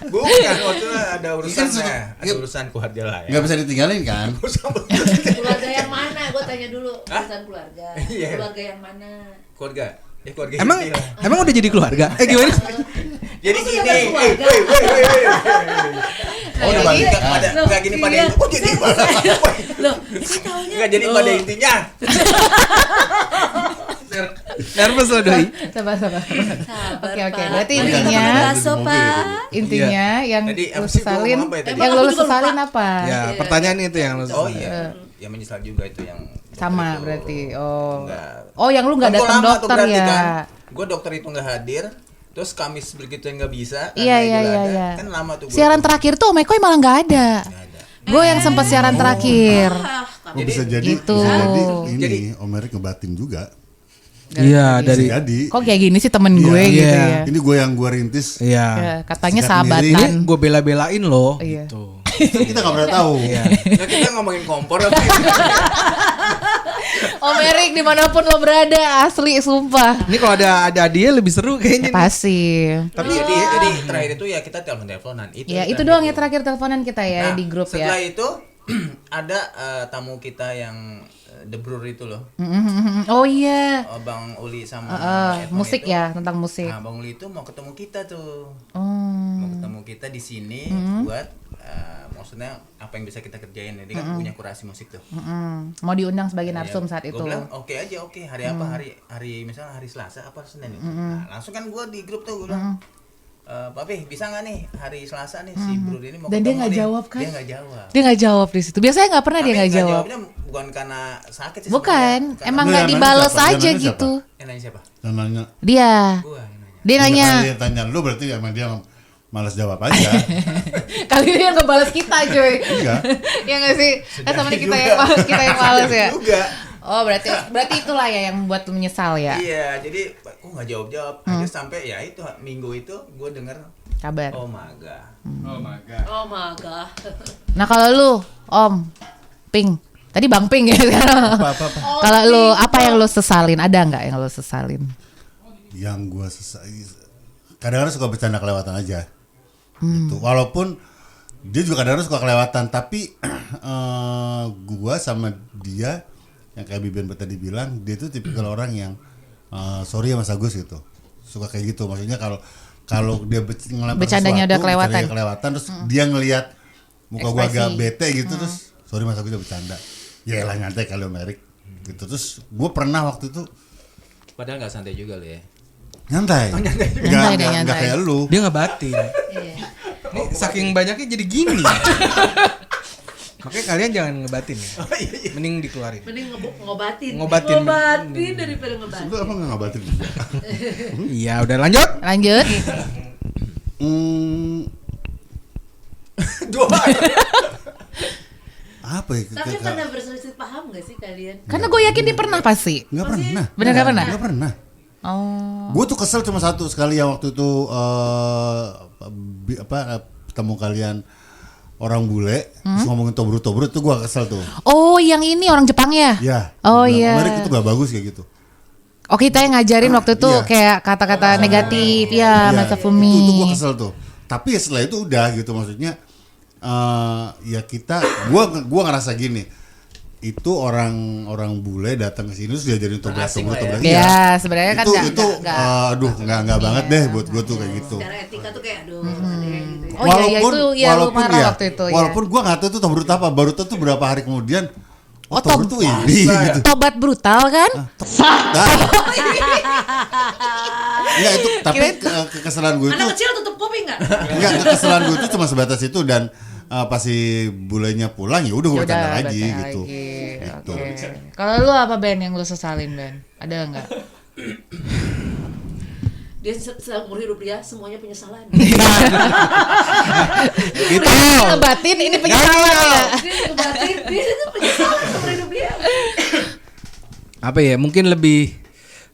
Bukan, waktu itu ada urusan Iya, ada urusan keluarga lah ya. Nggak bisa ditinggalin kan? Keluarga yang mana? Gue tanya dulu. Urusan keluarga. Iya. Keluarga yang mana? Keluarga. Keluarga Emang inti lah. emang udah jadi keluarga? Gimana? Jadi Maksudnya gini, ada keluarga? Oh, udah balik pada enggak gini pada itu. Oh, jadi Loh, kita taunya. enggak jadi pada intinya. Nervous loh doi. Sabar. Sabar, Oke, Pak. berarti Mari kita intinya- makan bakso, Pak. Intinya yang Tadi lu apa sih, gua sesalin, ngomong apa ya tadi? yang Emang lu aku juga sesalin lupa. apa? Ya, pertanyaan itu yang lu Oh iya. ya menyesal juga itu yang Sama itu. berarti. Enggak. Oh, yang lu nggak Kan gua datang lama tuh dokter berarti ya. kan. Gue dokter itu nggak hadir, terus Kamis berikutnya nggak bisa. Iya, karena iya, Idul iya, Adha. iya. Kan lama tuh. Siaran terakhir tuh Om Ekoy malah nggak ada. Gue yang sempat siaran terakhir. Oh, bisa jadi gitu. bisa jadi ini Jadi- Om Erik ngebatin juga. Iya dari Bisa jadi. Kok kayak gini sih temen Iya, gue gitu iya. ya. Ini gue yang gue rintis. iya. Ya, katanya Sikat sahabatan. sendiri. Gue bela-belain loh Iya. gitu. Kita nggak pernah tahu. Iya. Nah, kita ngomongin kompor apa? Om Erik dimanapun lo berada, asli sumpah. Ini kalau ada dia lebih seru kayaknya. nih. Pasti. Tapi jadi terakhir itu ya kita telepon-teleponan. Ya itu doang ya terakhir teleponan kita ya Nah, di grup ya. setelah itu ada tamu kita yang The Brewer itu loh. Oh iya. Bang Uli sama Edmond Musik itu. ya, tentang musik. Nah, Bang Uli itu mau ketemu kita tuh. Oh. Mau ketemu kita di sini buat maksudnya apa yang bisa kita kerjain. Dia kan punya kurasi musik tuh. Mau diundang sebagai narsum saat itu. Gue bilang oke aja, oke. Hari apa? Hari misalnya hari Selasa apa Senin itu. Nah, langsung kan gue di grup tuh gue bilang, Papi bisa nggak nih hari Selasa nih si Bro ini mau Dan dia ketemu nggak nih." jawab kan? Dia nggak jawab. Dia nggak jawab di situ. Biasanya nggak pernah dia Tapi nggak jawab. jawabnya bukan karena sakit sih. Bukan, sebenarnya. Karena- emang Lu nggak yang nanya dibales siapa? Yang aja nanya gitu. Yang nanya siapa? Dan nanya. Dia, Gua yang nanya. dia nanya. Dia tanya lu berarti emang dia malas jawab aja. Kali ini yang ngebales kita cuy. Iya. Ya nggak sih? Kan sama Jadi kita juga. yang kita yang males ya. Juga. Oh berarti itulah ya yang buat lu menyesal ya. Iya, jadi kok nggak jawab-jawab. Akhirnya sampai ya itu minggu itu gue denger Kabar. oh my god. Oh my god. Oh my god. Nah kalau lu Om Ping, tadi Bang Ping ya sekarang. Apa. Kalau lu apa yang lu sesalin? Ada nggak yang lu sesalin? Yang gue kadang-kadang suka bercanda kelewatan aja. Gitu. Walaupun dia juga kadang-kadang suka kelewatan, tapi gua sama dia yang kayak Bibian tadi bilang, dia tuh tipikal orang yang sorry ya Mas Agus gitu. Suka kayak gitu. Maksudnya kalau dia ngelempar Bercandanya udah kelewatan. bercandanya kelewatan terus dia ngelihat muka gua agak Ekspresi. bete gitu terus sorry Mas Agus udah bercanda. Ya elah nyantai kali Om Erik. Gitu. Terus gua pernah waktu itu Padahal nggak santai juga lo ya. nyantai. Nyantai deh, Nggak nyantai. kayak lu. Dia ngebatin. Ini saking banyaknya jadi gini. Makanya kalian jangan ngebatin ya. Mending dikeluarin. Mending ngobatin. Ngobatin. Ngobatin daripada ngebatin. Lu apa nggak ngabatin juga? Iya, udah lanjut. Lanjut. Dua. Apa ya? Tapi pernah berselisih paham gak sih kalian? Karena gue yakin dia pernah pasti. Nggak pernah. Bener nggak pernah? Nggak pernah. Oh. Gue tuh kesel cuma satu sekali ya waktu itu ketemu kalian orang bule terus ngomongin tobrut itu gue kesel tuh. Oh yang ini orang Jepang ya? Ya. Oh gua bilang, iya. Om Erik itu gak bagus kayak gitu. Oh kita yang ngajarin waktu itu Iya. kayak kata-kata negatif ya Iya, Masafumi. Itu gue kesel tuh. Tapi ya setelah itu udah gitu maksudnya ya kita gua ngerasa gini. Itu orang bule datang ke sini terus diajarin tobrut. Ya sebenarnya kan nggak. Aduh nggak banget deh buat gue tuh kayak gitu. Secara etika tuh kayak aduh. Gitu. Oh iya itu ya lu marah waktu itu ya. Walaupun gua nggak tahu itu tobrut apa, baru tahu tuh berapa hari kemudian. Oh, tobrut tuh ini gitu. Tobat brutal kan? Enggak itu, tapi kekesalan gue itu Anak kecil tutup kuping nggak? enggak, kekesalan gue itu cuma sebatas itu dan pas si bulenya pulang ya udah gue Yaudah, bercanda lagi bercanda gitu. lagi. Gitu. Oke. Kalau lu apa Ben yang lu sesalin Ben? Ada nggak? Dia seumur hidup dia semuanya penyesalan. Gitu. Ngebatin ini penyesalan ya. Dia ngebatin, dia itu penyesalan seumur hidup dia. Apa ya? Mungkin lebih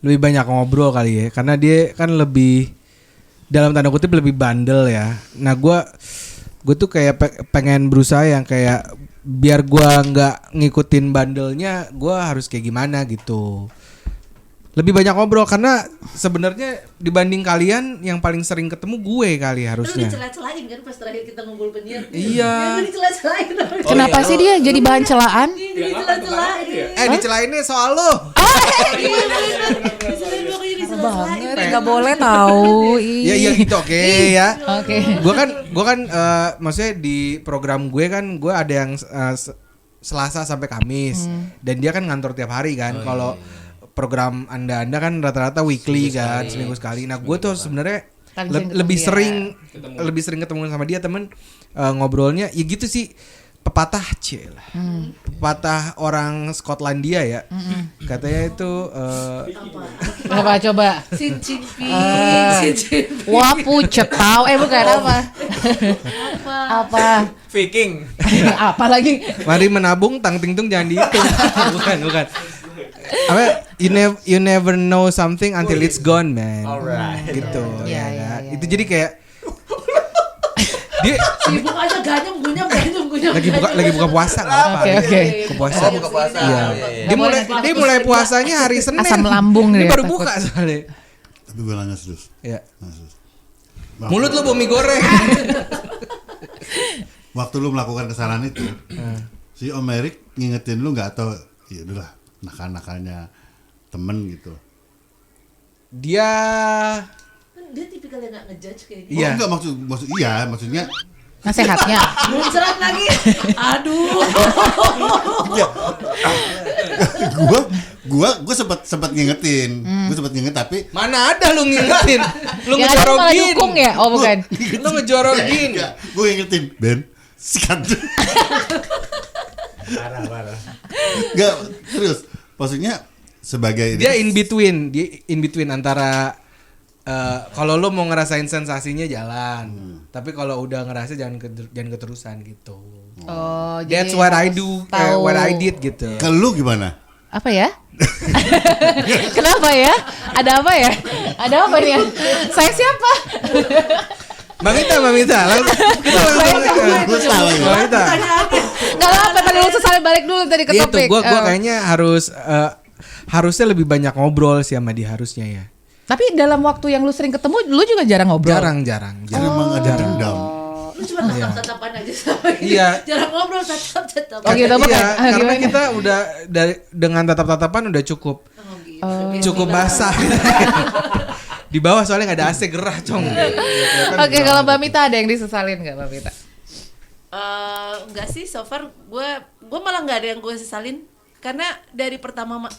banyak ngobrol kali ya. Karena dia kan lebih dalam tanda kutip lebih bandel ya. Nah, gue tuh kayak pengen berusaha yang kayak biar gue nggak ngikutin bandelnya, gue harus kayak gimana gitu. Lebih banyak ngobrol karena sebenarnya dibanding kalian yang paling sering ketemu gue kali Lu harusnya. dicela-celain kan pas terakhir kita ngumpul penyiar. Iya. Dia dicela-celain. Kenapa sih dia jadi bahan celaan? Dia dicela-celain. Dicelainnya soal lo. Dicelain dua kali dicela-celain. Nggak boleh tahu. Iya gitu oke ya. Oke. Gue kan maksudnya di program gue kan gue ada yang Selasa sampai Kamis dan dia kan ngantor tiap hari kan. Kalau program anda kan rata-rata weekly kan seminggu sekali. Nah gue tuh sebenarnya lebih sering ketemu sama dia temen ngobrolnya ya gitu sih. pepatah pepatah orang Skotlandia ya. Katanya itu Apa coba? Sin Jinping. Wapu cetau bukan apa? Apa? Viking. Apa lagi? mari menabung tang ting tung jangan dihitung. bukan. Apa you never know something until it's gone, man. Alright. Gitu. Iya, ya, iya, kan? iya, Itu jadi kayak dia Sibuk aja ganyem gunyam. lagi buka puasa nggak apa. Oke. Buka puasa. Oh, buka puasa. Iya. Iya. Dia mulai puasanya hari Senin. Asam lambung Dia dia, baru takut. buka soalnya. Tapi gue nanya serius. Ya. Nanya serius. Mulut lu bau mie goreng. Waktu lu melakukan kesalahan itu, si Om Erik ngingetin lu nggak atau ya udahlah nakal-nakalnya temen gitu. Dia Dia tipikal yang gak ngejudge kayak gitu. Iya. Oh, enggak maksudnya Nasehatnya. Muncrat lagi. Aduh. gua sempat ngingetin. Gua sempat nginget tapi mana ada lu ngingetin. Lu Yang ada malah ngejorogin. dukung ya? Oh bukan. Lu ngejorogin. enggak, gua ngingetin, Ben. Sikat. Parah. Enggak, serius. Maksudnya sebagai Dia in between antara kalau lu mau ngerasain sensasinya jalan. Tapi kalau udah ngerasa jangan keterusan gitu. Oh, jadi That's what I harus do, tahu. what I did gitu. ke lu gimana? Apa ya? Kenapa ya? Ada apa ya? Ada apa nih? Saya siapa? Bang Ita, langsung kita langsung. Gua salah ya. Bang Ita. Gak apa tadi lu sesali balik dulu tadi ke Gitu, topik. gua kayaknya harusnya lebih banyak ngobrol sih sama dia harusnya ya. Tapi dalam waktu yang lu sering ketemu, lu juga jarang ngobrol. Jarang. Emang ada dendam. Lu cuma tatap-tatapan aja sama dia. Iya. Jarang ngobrol tatap-tatap. Oh gitu, bukan? Iya, karena Gimana? kita udah dengan tatap-tatapan udah cukup cukup basah. Di bawah soalnya nggak ada AC gerah, Cong. Oke, kalau Mbak Mita ada yang disesalin nggak Mbak Mita? Enggak sih, so far gue malah nggak ada yang gue sesalin karena dari pertama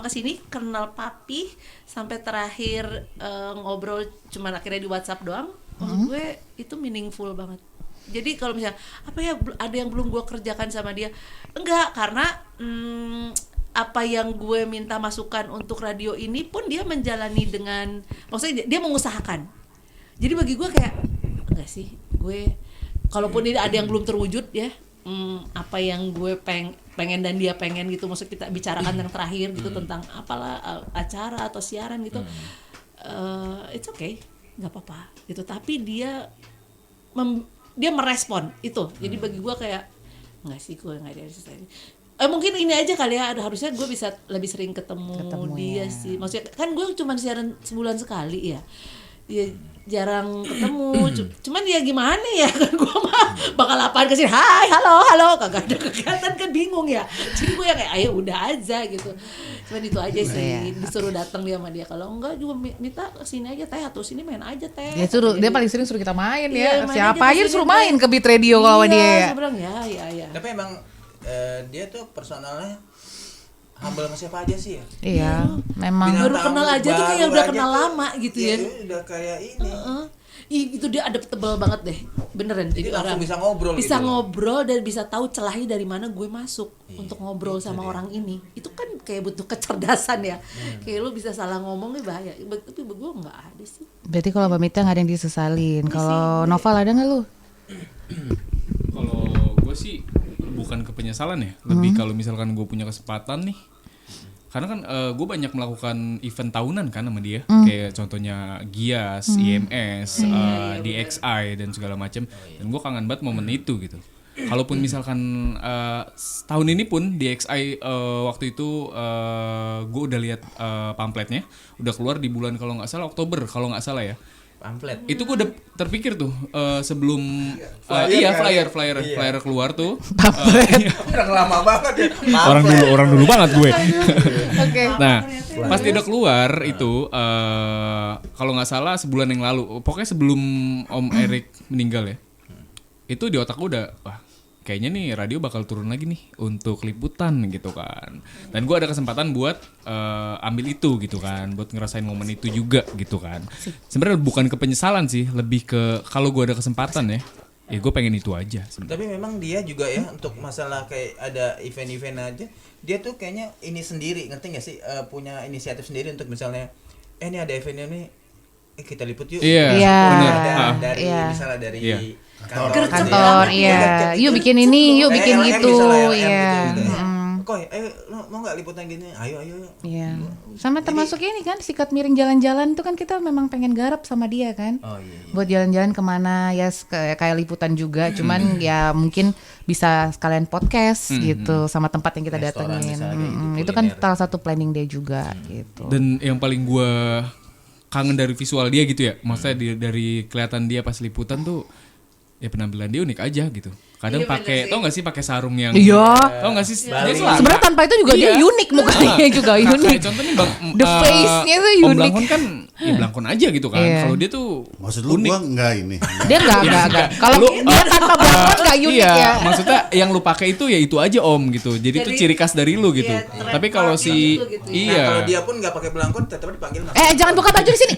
kesini kenal Papi sampai terakhir ngobrol cuman akhirnya di WhatsApp doang, menurut gue itu meaningful banget. Jadi kalau misalnya apa ya ada yang belum gue kerjakan sama dia, enggak, karena apa yang gue minta masukan untuk radio ini pun dia menjalani dengan, maksudnya dia mengusahakan. Jadi bagi gue kayak enggak sih, gue kalaupun ini ada yang belum terwujud ya, apa yang gue pengen dan dia pengen gitu, maksud kita bicarakan yang terakhir gitu tentang apalah acara atau siaran gitu, it's okay, nggak apa-apa gitu. Tapi dia merespon itu, jadi bagi gue kayak nggak sih, gue nggak ada sesuatu. Mungkin ini aja kali ya, harusnya gue bisa lebih sering ketemu dia sih. Maksudnya kan gue cuma siaran sebulan sekali ya. Ya jarang ketemu. Cuman ya gimana ya, kan gue mah bakal apaan kesini, hai halo kagak ada kegiatan kan, bingung ya. Jadi gue yang kayak ayo udah aja gitu. Cuman itu aja sih, disuruh datang dia sama dia. Kalau enggak juga minta kesini aja teh, atau sini main aja teh. Dia paling sering suruh kita main Iya, ya. main Siapa aja aja suruh kesini, main ke Beat Radio kalau sama dia ya. Saya bilang ya. Tapi emang dia tuh personalnya humble sama siapa aja sih ya. Iya, memang. Baru kenal aja tuh kayak udah kenal lama gitu ya. Udah kayak ini. Itu dia adaptable banget deh, beneran. Jadi langsung bisa ngobrol bisa gitu. ngobrol dan bisa tahu celahnya dari mana gue masuk untuk ngobrol sama orang ini. Itu kan kayak butuh kecerdasan ya. Kayak lu bisa salah ngomong nih bahaya. Tapi gue nggak ada sih. Berarti kalau Mbak Mita nggak ada yang disesalin. Kalau Noval ada nggak lu? Kalau gue sih bukan ke penyesalan ya, lebih kalau misalkan gue punya kesempatan nih, karena kan gue banyak melakukan event tahunan kan sama dia, kayak contohnya Gias, IMS, DXI dan segala macam, dan gue kangen banget momen itu gitu. Kalaupun misalkan tahun ini pun DXI waktu itu gue udah lihat pamfletnya, udah keluar di bulan kalau nggak salah Oktober kalau nggak salah ya. Pamflet. Itu gue udah terpikir tuh sebelum flyer keluar tuh. Udah lama banget ya. Orang dulu banget gue. Oke. Nah, pas dia udah keluar itu kalau nggak salah sebulan yang lalu, pokoknya sebelum Om Erik meninggal ya. Itu di otak gue udah, wah kayaknya nih radio bakal turun lagi nih untuk liputan gitu kan. Dan gue ada kesempatan buat ambil itu gitu kan, buat ngerasain momen itu juga gitu kan. Sebenarnya bukan ke penyesalan sih, lebih ke kalau gue ada kesempatan ya, ya gue pengen itu aja sebenarnya. Tapi memang dia juga ya untuk masalah kayak ada event-event aja, dia tuh kayaknya ini sendiri, ngerti nggak sih? Punya inisiatif sendiri untuk misalnya, ini ada event ini, kita liput yuk. Iya, benar. Dari Iya. misalnya dari Iya. Kantor, iya. Yuk bikin ini, yuk bikin gitu, iya. Koy, mau nggak liputan gini? Ayo. Iya. Sama termasuk ini kan sikat miring jalan-jalan itu kan kita memang pengen garap sama dia kan. Oh iya. Buat jalan-jalan kemana ya kayak liputan juga, cuman ya mungkin bisa sekalian podcast gitu sama tempat yang kita Restoran datengin. misalnya kayak gitu, Itu kan kuliner. salah satu planning dia juga gitu. Dan yang paling gue kangen dari visual dia gitu ya, maksudnya dari kelihatan dia pas liputan tuh ya penampilan dia unik aja gitu. Kadang Iya, bener pakai, sih. tau gak sih pakai sarung yang, Iya. tau gak sih? Bali. Dia tuh Sebenarnya tanpa itu juga dia Iya. unik mukanya juga Kayak unik. contohnya The face-nya tuh Om unik. Blangkon kan ya Blangkon aja gitu kan. Iya. Kalau dia tuh Maksud lu unik. gua enggak ini. Dia enggak. Kalau dia tanpa belakang enggak unik Iya, ya. maksudnya yang lu pakai itu ya itu aja Om gitu. Jadi itu Jadi, ciri khas dari lu gitu. iya, Tapi kalau trademark si gitu, gitu ya. iya. Nah, kalau dia pun nggak pakai belangkon, tetap dipanggil Mas. Jangan buka baju di sini.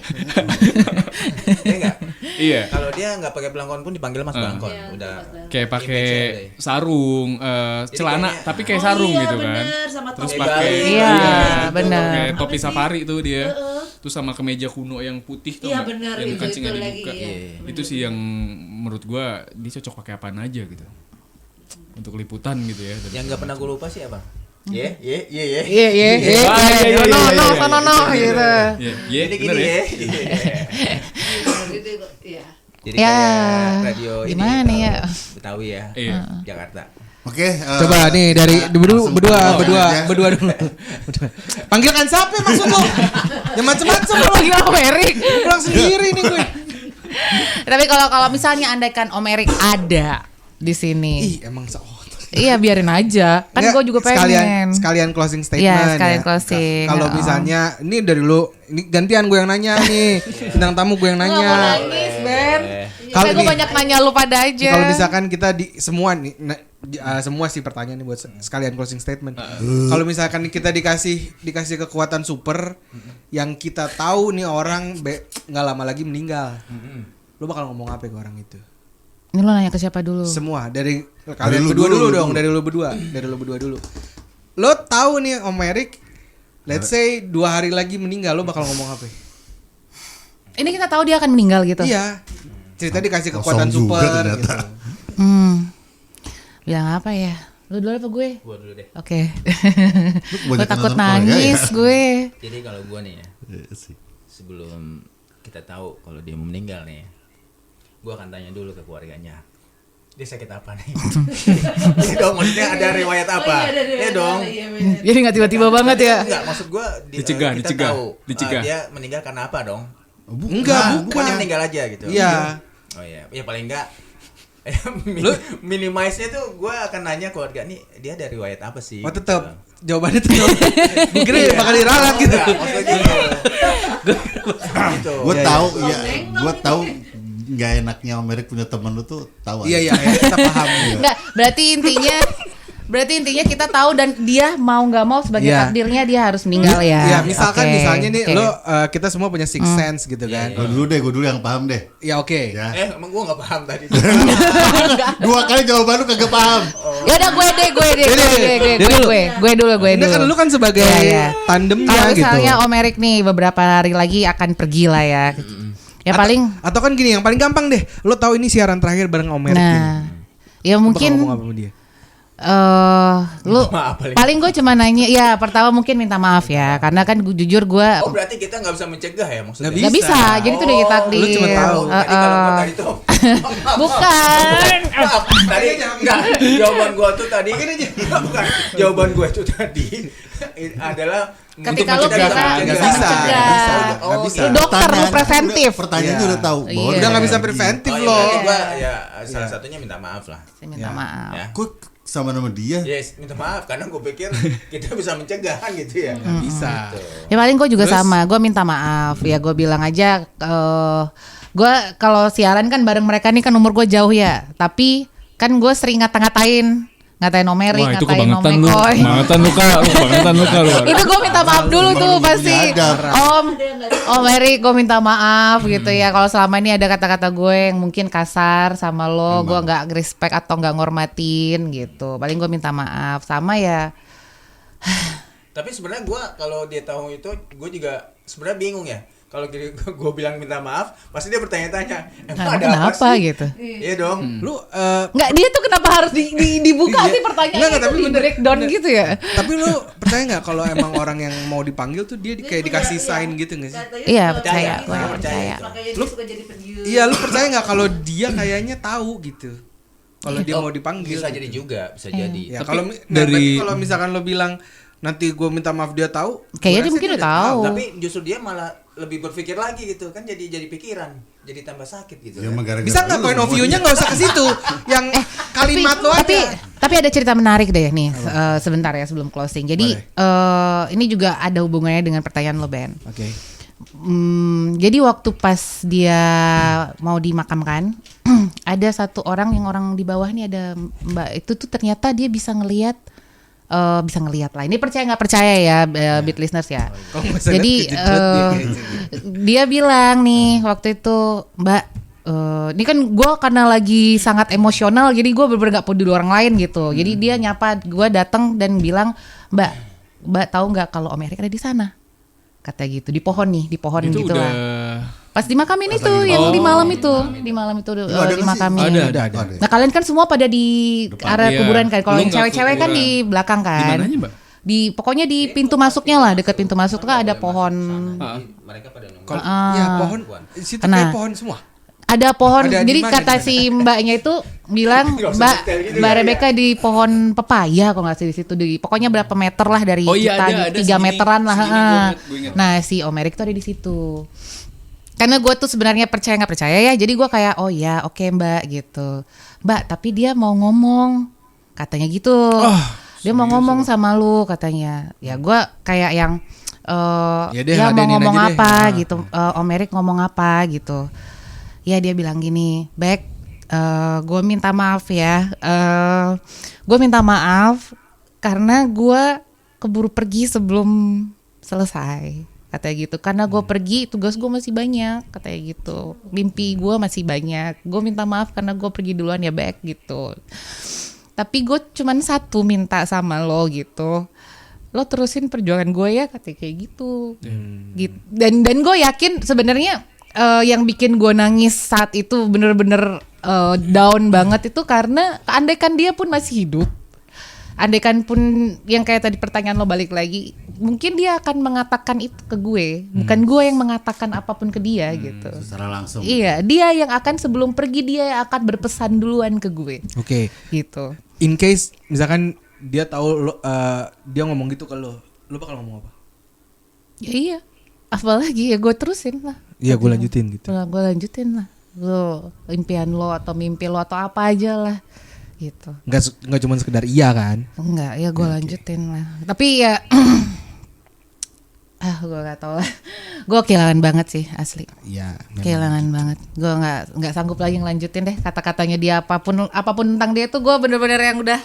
Iya nggak? Iya. Kalau dia nggak pakai belangkon pun dipanggil Mas Belangkon. Iya, Udah. Mas Belangkon. Kayak pakai Image-nya udah. sarung, celana kayaknya- tapi kayak Oh sarung iya, gitu kan. bener, sama Terus topi pakai Bali. Iya, gitu. bener. Kayak topi Apa sih? safari tuh dia. Terus sama kemeja kuno yang putih tuh Iya, nggak? bener, yang itu kancingnya lagi, dibuka. iya. Itu sih yang menurut gua dia cocok pakai apaan aja gitu. Untuk liputan gitu ya. Yang nggak pernah gue lupa sih apa? Ye. Iya. Iya, No gitu. Iya, iya, Jadi bener gini ya. ya. Gitu, iya. Jadi Ya, kayak radio gimana ini ya? Betawi ya. Iya. Jakarta. Oke, Coba nih dari langsung berdua aja. dulu. Berdua. Panggilkan siapa maksud lu? Ya macam-macam lu. Lagi Om Erik. Pulang sendiri nih gue. Tapi kalau misalnya andaikan Om Erik ada di sini. Ih, emang Iya, biarin aja. Kan gue juga pengen. Sekalian closing statement. Iya, sekalian ya. closing. Kalau misalnya ini dari lu, ini gantian gue yang nanya nih. Bintang tamu gue yang Nggak mau nanya. nangis, Ben. Kalau Kalau gue nih- banyak nanya lu pada aja. Kalau misalkan kita di semua nih semua sih pertanyaan nih buat sekalian closing statement. Kalau misalkan kita dikasih kekuatan super yang kita tahu nih orang nggak lama lagi meninggal. Lu bakal ngomong apa ke orang itu? Ini lo nanya ke siapa dulu? Semua dari Dari kalian lu berdua dulu, dulu lu dong, dulu. dari lu berdua dulu. Lo tahu nih Om Erik, let's say 2 hari lagi meninggal, lo bakal ngomong apa? Ini kita tahu dia akan meninggal gitu. Iya. Cerita dikasih Kosong kekuatan juga super ternyata. gitu. Bilang apa ya? Lu dulu apa gue? Gua dulu deh. Oke. Lu Gue kebanyakan takut nonton Korea nangis ya? gue. Jadi kalau gua nih ya, Iya sih. sebelum kita tahu kalau dia mau meninggal nih, gua akan tanya dulu ke keluarganya. Dia sakit apa nih? Iya dong, maksudnya ada riwayat apa? Oh, iya, ada riwayat Iya dong. apa, iya, bener. Jadi nggak tiba-tiba banget ya. Enggak, maksud gua Dicegah, kita dicegah, tahu, dicegah. dia meninggal karena apa dong? Enggak, bukan. Pokoknya meninggal aja gitu. Iya. Oh iya, ya paling enggak Lu- minimize-nya tuh gue akan nanya keluarga nih dia dari riwayat apa sih? Oh tetap jawabannya tetap. Gue kira bakal diralat gitu. Enggak, maksudnya gitu. Gue Iya, tahu iya. ya, gue tahu nggak enaknya Om Erik punya temen lu tuh tahu. Iya aja. iya, kita paham. Enggak, berarti intinya kita tahu dan dia mau nggak mau sebagai Iya. takdirnya dia harus meninggal ya. Iya, misalkan Oke, misalnya nih oke. lo kita semua punya six sense gitu kan. Gue dulu yang paham deh. Ya oke. Ya. Emang gue nggak paham tadi. 2 kali jawaban lu kagak paham. Ya udah gue dulu. Ini kan lu kan sebagai Iya, iya. tandemnya Kalau gitu. misalnya Om Erik nih beberapa hari lagi akan pergi lah ya. Ya paling Atau kan gini, yang paling gampang deh. Lo tahu ini siaran terakhir bareng Om Erik gini. nah ya Lo bakal mungkin ngomong apa sama dia? lu Maaf, paling. paling gue cuma nanya ya pertama mungkin minta maaf ya karena kan jujur gue Oh berarti kita nggak bisa mencegah ya maksudnya? Nggak nggak bisa jadi itu udah takdir. lu cuma tahu. Jadi kalau gua tadi tuh Bukan. Maaf, tadi enggak jawaban gua tuh tadi bukan jawaban gua tuh tadi adalah Ketika untuk lu mencegah. kira Nggak bisa bisa, mencegah. nggak bisa. Lu dokter, lu preventif. Pertanyaannya Iya. udah tahu. bahwa Iya. Udah nggak bisa lagi. preventif Oh, iya, lo. berarti gua ya salah satunya minta maaf lah. Saya minta maaf. Ya. Kok sama nama dia? Yes, minta maaf karena gue pikir kita bisa mencegah kan gitu ya. Bisa. Ya paling gue juga Terus? sama, gue minta maaf ya gue bilang aja, gue kalau siaran kan bareng mereka nih kan umur gue jauh ya, tapi kan gue sering ngata-ngatain ngatain Om Erik, Wah, itu ngatain Om kebangetan lu. McCoy. Kebangetan lu Kak. Itu gue minta maaf dulu tuh pasti. Om Erik, gue minta maaf gitu ya. Kalau selama ini ada kata-kata gue yang mungkin kasar sama lo, gue nggak respect atau nggak ngormatin gitu. Paling gue minta maaf. Sama ya. Tapi sebenarnya gue kalau dia tahu itu, gue juga sebenarnya bingung ya. Kalau gue bilang minta maaf, pasti dia bertanya-tanya, emang ada apa kenapa sih? gitu? Iya dong. Lu Nggak, dia tuh kenapa harus dibuka sih pertanyaannya Nggak, itu tapi di bener. breakdown gitu ya? tapi lu percaya nggak kalau emang orang yang mau dipanggil tuh dia kayak dikasih sign gitu nggak sih? Iya, Percaya, percaya, gue percaya. Makanya dia suka jadi pendiam. Iya, lu percaya nggak kalau dia kayaknya tahu gitu? Kalau dia mau dipanggil. Bisa jadi juga, bisa jadi. Ya, Tapi kalau dari- kalau misalkan lo bilang nanti gue minta maaf dia tahu, Kayaknya dia gua rasa mungkin udah tahu. Tapi justru dia malah lebih berpikir lagi gitu kan, jadi pikiran, jadi tambah sakit gitu. Ya, kan. emang gara-gara Bisa nggak lu point of semua view-nya nggak usah ke situ, yang kalimat lo aja. Tapi ada cerita menarik deh nih, sebentar ya sebelum closing. Jadi ini juga ada hubungannya dengan pertanyaan lo, Ben. Oke. Jadi waktu pas dia mau dimakamkan, ada satu orang yang orang di bawah nih, ada Mbak itu tuh ternyata dia bisa ngelihat lah. Ini percaya nggak percaya ya, beat listeners ya. Jadi dia bilang nih waktu itu, Mbak, ini kan gue karena lagi sangat emosional, jadi gue bener-bener gak peduli orang lain gitu. Jadi dia nyapa gue, datang dan bilang, Mbak tahu nggak kalau Om Erik ada di sana? Kata gitu, di pohon Itu gitu udah lah. Pas dimakamin itu, yang di malam itu dimakamin. Ada. Nah kalian kan semua pada di arah Iya. kuburan kan. Kalau Lu yang nggak cewek-cewek kan kuburan. di belakang Di kan. mananya, Mbak? Pokoknya di pintu masuknya lah, dekat pintu masuk tuh kan ada pohon. Mereka pada nunggu. Ya pohon, situ Nah. kayak pohon semua. Ada pohon. Ada di Jadi mana, kata di mana? si mbaknya itu bilang, Mbak Rebecca di pohon pepaya kalau nggak sih di situ. Pokoknya berapa meter lah dari Oh iya, kita, ada 3 segini, meteran lah. segini, gua inget. Nah si Om Erik tuh ada di situ. Karena gue tuh sebenarnya percaya nggak percaya ya, jadi gue kayak oh ya oke Mbak gitu. Mbak tapi dia mau ngomong katanya gitu. Dia mau ngomong sama lu katanya. Ya gue kayak yang Ya deh, ya mau ladenin ngomong aja deh. apa Ah. gitu. Om Erik ngomong apa gitu. Ya dia bilang gini, Bek, gue minta maaf ya. Gue minta maaf karena gue keburu pergi sebelum selesai. Katanya gitu, karena gue pergi tugas gue masih banyak, katanya gitu, mimpi gue masih banyak, gue minta maaf karena gue pergi duluan ya Bek gitu. Tapi gue cuman satu minta sama lo gitu, lo terusin perjuangan gue ya, katanya kayak gitu. Gitu. Dan gue yakin sebenarnya yang bikin gue nangis saat itu bener-bener down banget itu karena andaikan dia pun masih hidup, andaikan pun yang kayak tadi pertanyaan lo balik lagi, mungkin dia akan mengatakan itu ke gue, bukan gue yang mengatakan apapun ke dia gitu. secara langsung. Iya, dia yang akan sebelum pergi dia akan berpesan duluan ke gue. Oke. Gitu. In case misalkan dia tahu lo, dia ngomong gitu ke lo bakal ngomong apa? Ya iya. Apalagi ya gue terusin lah. Iya, gue lanjutin gitu. Gue lanjutin lah. Lo impian lo atau mimpi lo atau apa aja lah. Gitu. Nggak cuma sekedar iya kan? Enggak, ya gue lanjutin lah. Tapi ya gue gak tau lah. Gue kehilangan banget sih asli. Iya. Kehilangan banget. Gue nggak sanggup lagi ngelanjutin deh kata-katanya dia, apapun tentang dia tuh gue bener-bener yang udah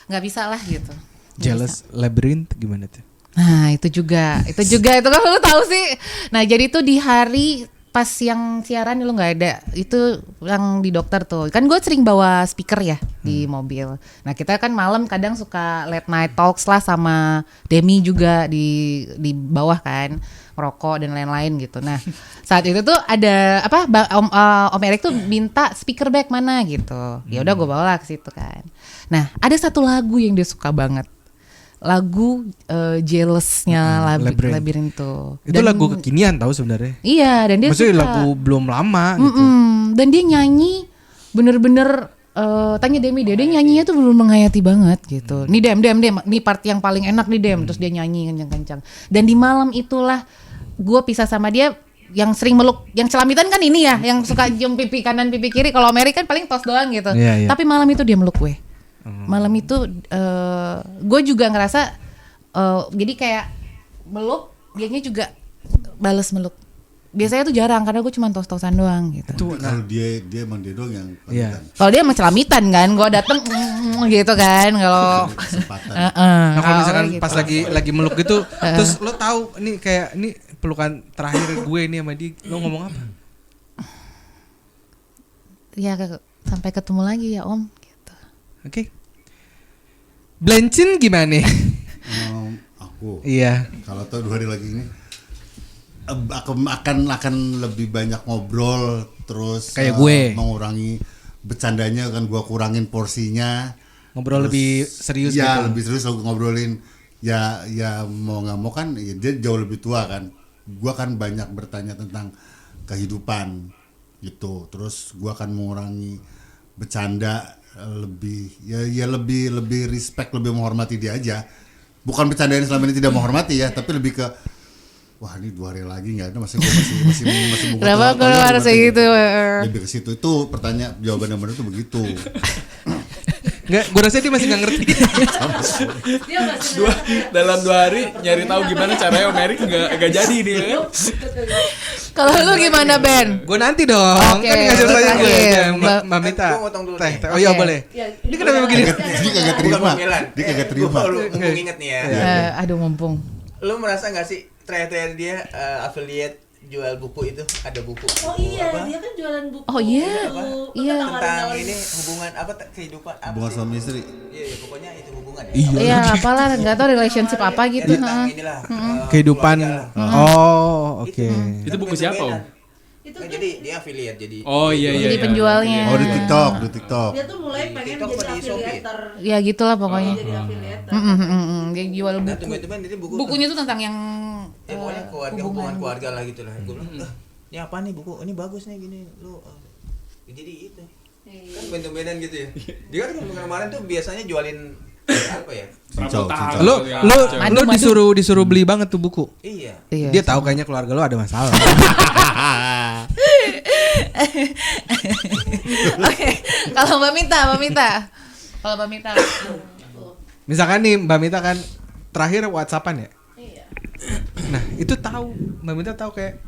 nggak bisa lah gitu. Nggak Jealous Labyrinth gimana tuh? Nah itu juga itu kan lu tahu sih. Nah jadi tuh di hari pas yang siaran lu nggak ada, itu yang di dokter tuh kan gue sering bawa speaker ya di mobil. Nah kita kan malam kadang suka late night talks lah sama Demi juga di bawah kan, ngerokok dan lain-lain gitu. Nah saat itu tuh ada apa Om Erik tuh minta speaker bag mana gitu. Ya udah gue bawa lah ke situ kan. Nah ada satu lagu yang dia suka banget, lagu Jealous-nya Labyrinth tuh. Itu lagu kekinian tahu sebenarnya. Iya, dan dia Maksudnya suka. lagu belum lama gitu. Dan dia nyanyi bener-bener tanya Demi dia nyanyinya tuh bener menghayati banget gitu. Nih Dem, nih part yang paling enak nih Dem. Terus dia nyanyi kencang-kencang. Dan di malam itulah gue pisah sama dia. Yang sering meluk, yang celamitan kan ini ya, yang suka cium pipi kanan pipi kiri. Kalau Mary kan paling tos doang gitu. Iya, iya. Tapi malam itu dia meluk gue. Malam itu gue juga ngerasa jadi kayak meluk, dianya juga balas meluk. biasanya tuh jarang karena gue cuma tos-tosan doang gitu. Kalau dia emang dia doang yang Iya. pamitan. Kalau dia emang celamitan kan, gue dateng gitu kan kalau. Kesempatan. Nah kalau misalkan gitu. pas lagi meluk gitu, terus lo tahu nih kayak ini pelukan terakhir gue nih sama dia, lo ngomong apa? Ya sampai ketemu lagi ya Om. Gitu. Oke. Blencin gimana? Aku. Iya. Kalau tahu 2 hari lagi ini aku akan lebih banyak ngobrol terus Kayak gue. mengurangi bercandanya kan gua kurangin porsinya. Ngobrol Terus, lebih serius ya, gitu. lebih serius aku ngobrolin ya mau nggak mau kan ya, dia jauh lebih tua kan. Gua kan banyak bertanya tentang kehidupan gitu. Terus gua akan mengurangi bercanda lebih lebih respect, lebih menghormati dia aja. Bukan bercandaan selama ini tidak menghormati ya, tapi lebih ke wah ini 2 hari lagi nggak ada masih buka Kenapa telur, kalau harus berarti gitu? lebih ke situ itu pertanyaan jawaban yang benar itu begitu. Enggak, gue rasa dia masih nggak ngerti. Dia masih Dalam 2 hari nyari tahu gimana caranya Om Erik nggak jadi nih kan. Kalau lu gimana Ben? Gue nanti dong. Oke, Kan ngasih pertanyaan gue. terakhir. Ya, Mbak Mita. Gua motong dulu Teh, nih. teh. Oh iya Oke. boleh. Ya, Ini kenapa begini? Dia kagak terima. Bukan panggilan. Dia kagak terima. Gua baru mumpung inget nih ya. Aduh mumpung. Lu merasa nggak sih terakhir dia affiliate jual buku itu ada buku? Oh iya, Apa? dia kan jualan buku. Oh iya. Buku. Iya. Tentang Tentang orang-orang ini hubungan apa kehidupan apa Hubungan sih? suami istri. Iya, pokoknya itu hubungan ya. Iya apalah nggak tahu relationship apa Ya, gitu. tentang heeh. inilah Kehidupan. keluarga lah. Oh, oke. Itu buku siapa Om? Itu Nah, kan jadi dia affiliate jadi. Oh iya iya. Jadi iya. penjualnya. Oh di TikTok. dia tuh mulai Di pengen TikTok jadi apa di Shopee? affiliator. Ya gitulah pokoknya. Jadi affiliator. Dia jual Nah, buku. teman-teman ini buku. Bukunya tuh tentang yang Ya, pokoknya keluarga, hubungan. hubungan keluarga lah gitu lah. Gue bilang, ini apa nih buku? Ini bagus nih gini. Lu jadi itu. Kan beda-bedan gitu ya. Dia kan kemarin tuh biasanya jualin apa ya? Cincau, Rambutan. cincau. Lo Ya, lo Madu, lo madu. disuruh beli banget tuh buku. Iya. Iya. Dia tahu kayaknya keluarga lo ada masalah. Oke. Kalau Mbak Mita. Kalau Mbak Mita. Misalkan nih Mbak Mita kan terakhir WhatsAppan ya. Iya. Nah itu tahu Mbak Mita tahu kayak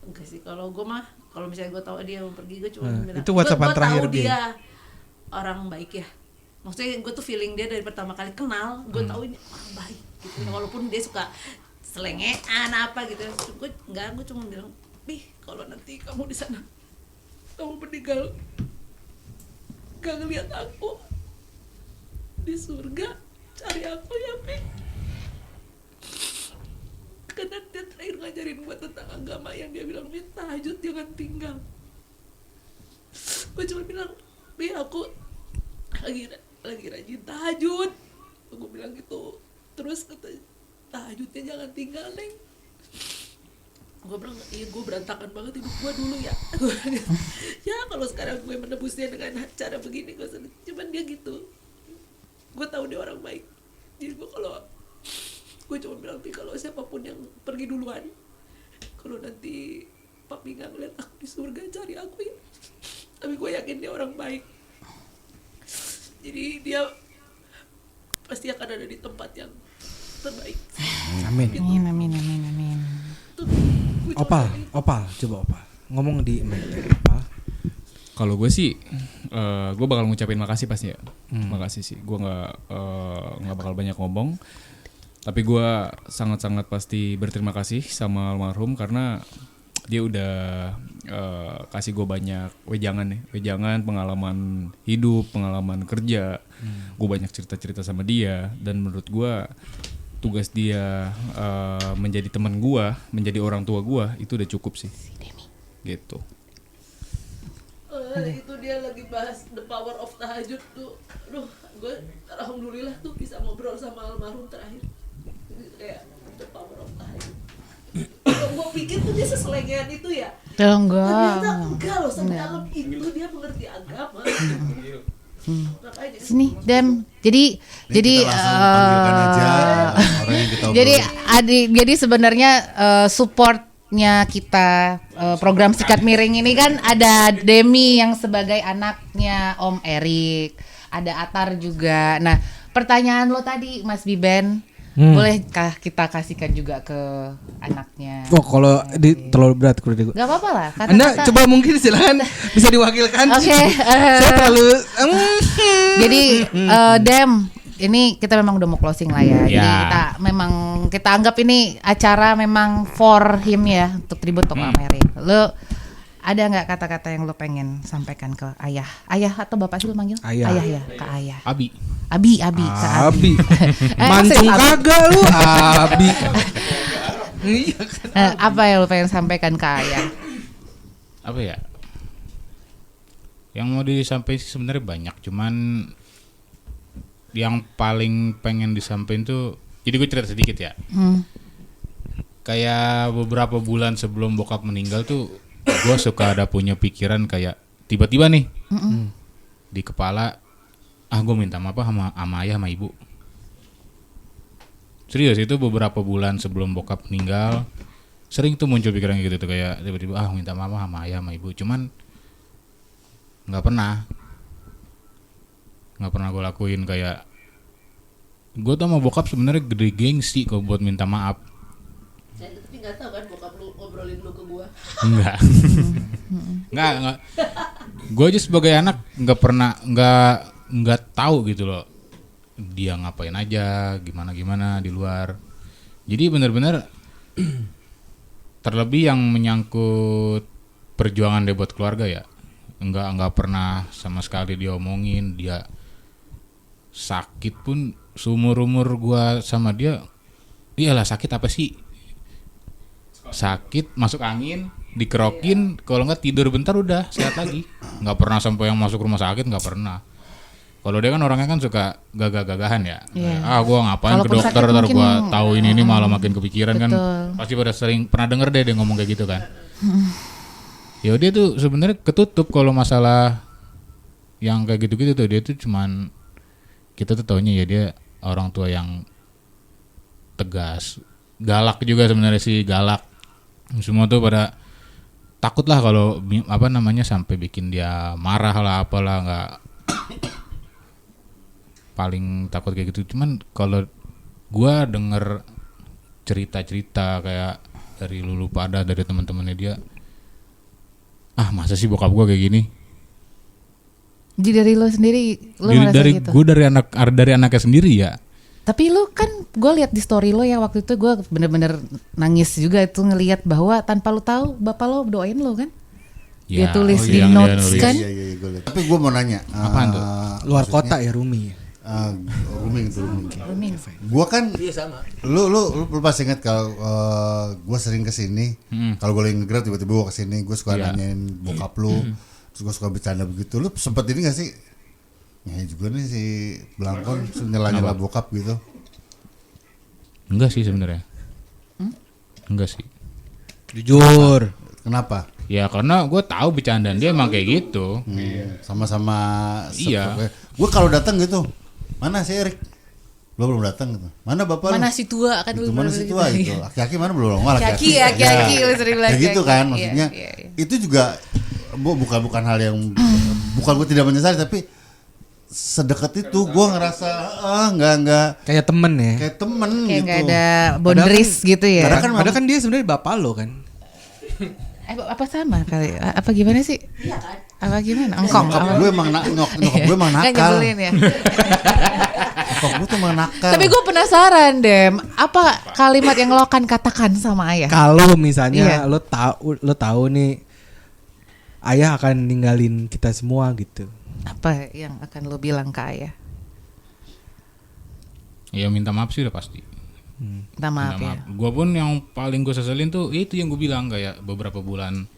Enggak sih, kalau gue mah kalau misalnya gue tahu dia mau pergi, gue cuma Nah, bilang itu WhatsAppan gua terakhir tahu dia. dia orang baik ya. Maksudnya gue tuh feeling dia dari pertama kali kenal, gue tahu ini orang baik gitu. Walaupun dia suka selengean apa gitu, gue cuma bilang, "Ih, kalau nanti kamu di sana kamu meninggal gak ngeliat aku di surga, cari aku ya, Pi." Karena dia terakhir ngajarin gue tentang agama yang dia bilang, "Pi, tahajud jangan tinggal." Gue cuma bilang, "Pi, aku lagi rajin tahajud." Gue bilang gitu. Terus kata, "Tahajudnya jangan tinggal, Neng." Gue bilang, "Iya, gue berantakan banget hidup gue dulu ya." Ya kalau sekarang gue menebusnya dengan cara begini, gue seneng. Cuman dia gitu. Gue tahu dia orang baik. Jadi gue cuma bilang, "Pi, kalau siapapun yang pergi duluan, kalau nanti papi nggak ngeliat aku di surga, cari aku ya." Tapi gue yakin dia orang baik. Jadi dia pasti akan ada di tempat yang terbaik. amin. Amin. Tuh, gue cuma Opal, coba Opal ngomong di mic Opal. Kalau gue sih, gue bakal ngucapin makasih pasti ya. Makasih sih. Gue nggak bakal banyak ngomong. Tapi gue sangat-sangat pasti berterima kasih sama almarhum karena dia udah kasih gue banyak wejangan pengalaman hidup, pengalaman kerja. Gue banyak cerita-cerita sama dia dan menurut gue tugas dia menjadi teman gue, menjadi orang tua gue itu udah cukup sih. Gitu. itu dia lagi bahas the power of tahajud tuh. Aduh, gue alhamdulillah tuh bisa ngobrol sama almarhum terakhir. Kayak the power of tahajud. Gue pikir tuh dia seselengean itu ya. Ternyata enggak loh, sampai dalam itu dia mengerti agama. Makanya jadi Sini, Dem. Jadi Kita langsung panggilkan aja orang yang kita obrolin. jadi sebenarnya supportnya kita program Sikat Miring ini kan ada Demi yang sebagai anaknya Om Erik, ada Atar juga. Nah, pertanyaan lo tadi Mas Biben, Bolehkah kita kasihkan juga ke anaknya? Oh, kalau terlalu berat kalau di Gak apa-apa lah. Anda coba mungkin silakan bisa diwakilkan. Oke. Saya terlalu Jadi Dem, ini kita memang udah mau closing lah ya. Jadi kita anggap ini acara memang for him ya, untuk tribute untuk Ameri. Lo ada nggak kata-kata yang lo pengen sampaikan ke ayah? Ayah atau bapak sih lo manggil? Ayah. Ayah ya, ke ayah. Abi. Ke Abi. Mancung kagak lu, Abi. Iya kan. Apa yang lo pengen sampaikan ke ayah? Apa ya? Yang mau disampaikan sih sebenarnya banyak, cuman yang paling pengen disampaikan tuh, jadi gue cerita sedikit ya. Kayak beberapa bulan sebelum bokap meninggal tuh, gue suka ada punya pikiran kayak tiba-tiba nih di kepala, gue minta maaf sama ayah sama ibu. Serius, itu beberapa bulan sebelum bokap meninggal sering tuh muncul pikiran gitu tuh, kayak tiba-tiba minta maaf sama ayah sama ibu. Cuman nggak pernah gue lakuin. Kayak gue tuh sama bokap sebenarnya gede gengsi kalau buat minta maaf. Tapi nggak tahu kan bokap lu ngobrolin lu ke gua. Enggak. Gue aja sebagai anak nggak tahu gitu loh, dia ngapain aja, gimana di luar. Jadi benar-benar terlebih yang menyangkut perjuangan dia buat keluarga ya, nggak pernah sama sekali dia omongin. Dia sakit pun seumur-umur gua sama dia, iyalah sakit apa sih? Sakit masuk angin, dikerokin, kalau nggak tidur bentar udah sehat lagi. Nggak pernah sampai yang masuk rumah sakit, nggak pernah. Kalau dia kan orangnya kan suka gagah-gagahan ya. Gua ngapain Kalaupun ke dokter, ntar mungkin, gua tahu ini malah makin kepikiran. betul. Kan pasti pada pernah denger deh dia ngomong kayak gitu kan. Ya dia tuh sebenarnya ketutup kalau masalah yang kayak gitu-gitu tuh. Dia tuh cuman, kita tuh taunya ya dia orang tua yang tegas, galak juga sebenarnya sih, galak. Semua tuh pada takut lah kalau sampai bikin dia marah lah apalah, nggak paling takut kayak gitu. Cuman kalau gua denger cerita-cerita kayak dari Lulu pada, dari teman-temannya dia, masa sih bokap gua kayak gini. Jadi dari lo sendiri, lo ngerasa dari gitu? Gue dari anaknya sendiri ya. Tapi lo kan, gue lihat di story lo ya waktu itu, gue bener-bener nangis juga itu ngelihat bahwa tanpa lo tahu bapak lo doain lo kan? Dia tulis di notes kan? Iya, gue liat. Tapi gue mau nanya. Apaan tuh? Luar kota ya Rumi. Rooming. Gue kan, sama. lu pasti ingat kalau gue sering kesini. Kalau gue lagi nge-grab tiba-tiba gue kesini, gue suka nanyain bokap lu. Terus gue suka bercanda begitu. Lu sempet ini gak sih? Ya juga nih si Blangkon nyela-nyela bokap gitu. Enggak sih sebenarnya. Enggak sih. Jujur. Kenapa? Ya karena gue tahu bercandaan dia emang kayak gitu. Sama-sama. Iya. Gue kalau datang gitu, mana si Erik? Belum datang gitu. Mana bapak? Mana si tua kan? Gitu, mana si tua itu? Aki-aki mana belum? Aki-aki lu sering bilang kayak gitu kan, maksudnya iya. itu juga bukan hal yang bukan gue tidak menyesali, tapi sedekat itu gue ngerasa nggak Kayak temen ya. kayak temen Kayak gitu. nggak ada boundaries gitu ya? Padahal kan dia sebenarnya bapak lo kan. Apa sama kali? Apa gimana sih? Iya kan? Apa gimana? Engkong. Nyokap gue emang nyokap gue emang Nggak nakal. nyebelin ya. Nyokap gue tuh emang nakal. Tapi gue penasaran Dem, apa kalimat yang lo akan katakan sama ayah? Kalau misalnya Iya. lo tahu nih ayah akan ninggalin kita semua gitu. Apa yang akan lo bilang ke ayah? Ya minta maaf sih udah pasti. Minta maaf ya. Gue pun yang paling gue seselin tuh itu yang gue bilang, kayak beberapa bulan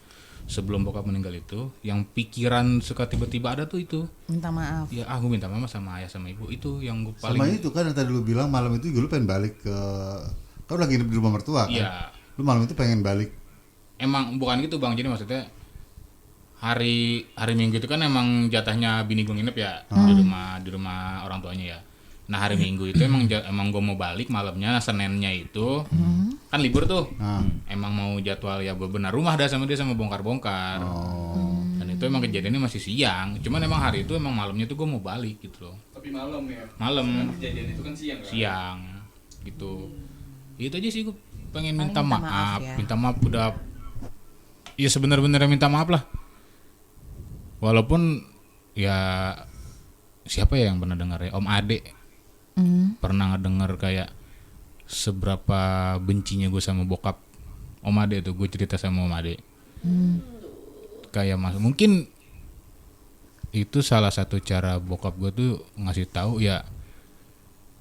sebelum bokap meninggal itu, yang pikiran suka tiba-tiba ada tuh itu. Minta maaf. Ya gue minta maaf sama ayah sama ibu, itu yang gue paling. Sama itu kan yang tadi lu bilang malam itu lu pengen balik ke, kau lagi hidup di rumah mertua kan? Iya. Lu malam itu pengen balik. Emang bukan gitu bang, jadi maksudnya hari Minggu itu kan emang jatahnya bini gue nginep ya di rumah orang tuanya ya. Nah hari Minggu itu emang gue mau balik malamnya, Seninnya itu kan libur tuh. Emang mau jadwal ya benar rumah dah sama dia, sama bongkar-bongkar. Dan itu emang kejadiannya masih siang. Cuman emang hari itu emang malamnya tuh gue mau balik gitu loh. Tapi malam ya. Malam. Kejadian itu kan siang kan? Siang. gitu. Itu aja sih gue pengen Paling minta minta maaf, maaf ya. minta maaf udah ya sebenar-benarnya minta maaf lah. Walaupun ya siapa ya yang pernah dengar ya, Om Ade pernah ngedenger kayak seberapa bencinya gue sama bokap Om Ade tuh, gue cerita sama Om Ade. Kayak mungkin itu salah satu cara bokap gue tuh ngasih tahu ya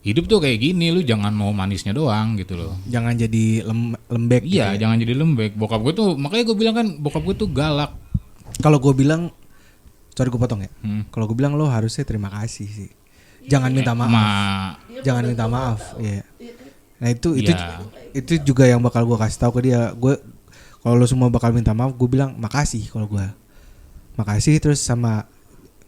hidup tuh kayak gini, lu jangan mau manisnya doang gitu loh. Jangan jadi lembek. Iya, gitu ya. jangan jadi lembek. Bokap gue tuh, makanya gue bilang kan bokap gue tuh galak. Kalau gue bilang, sorry gue potong ya. Hmm. Kalau gue bilang lo harusnya terima kasih sih. Jangan minta maaf. Jangan minta maaf. Iya. Nah itu Iya. itu juga yang bakal gue kasih tahu ke dia. Gue kalau lo semua bakal minta maaf, gue bilang makasih kalau gue. Makasih terus sama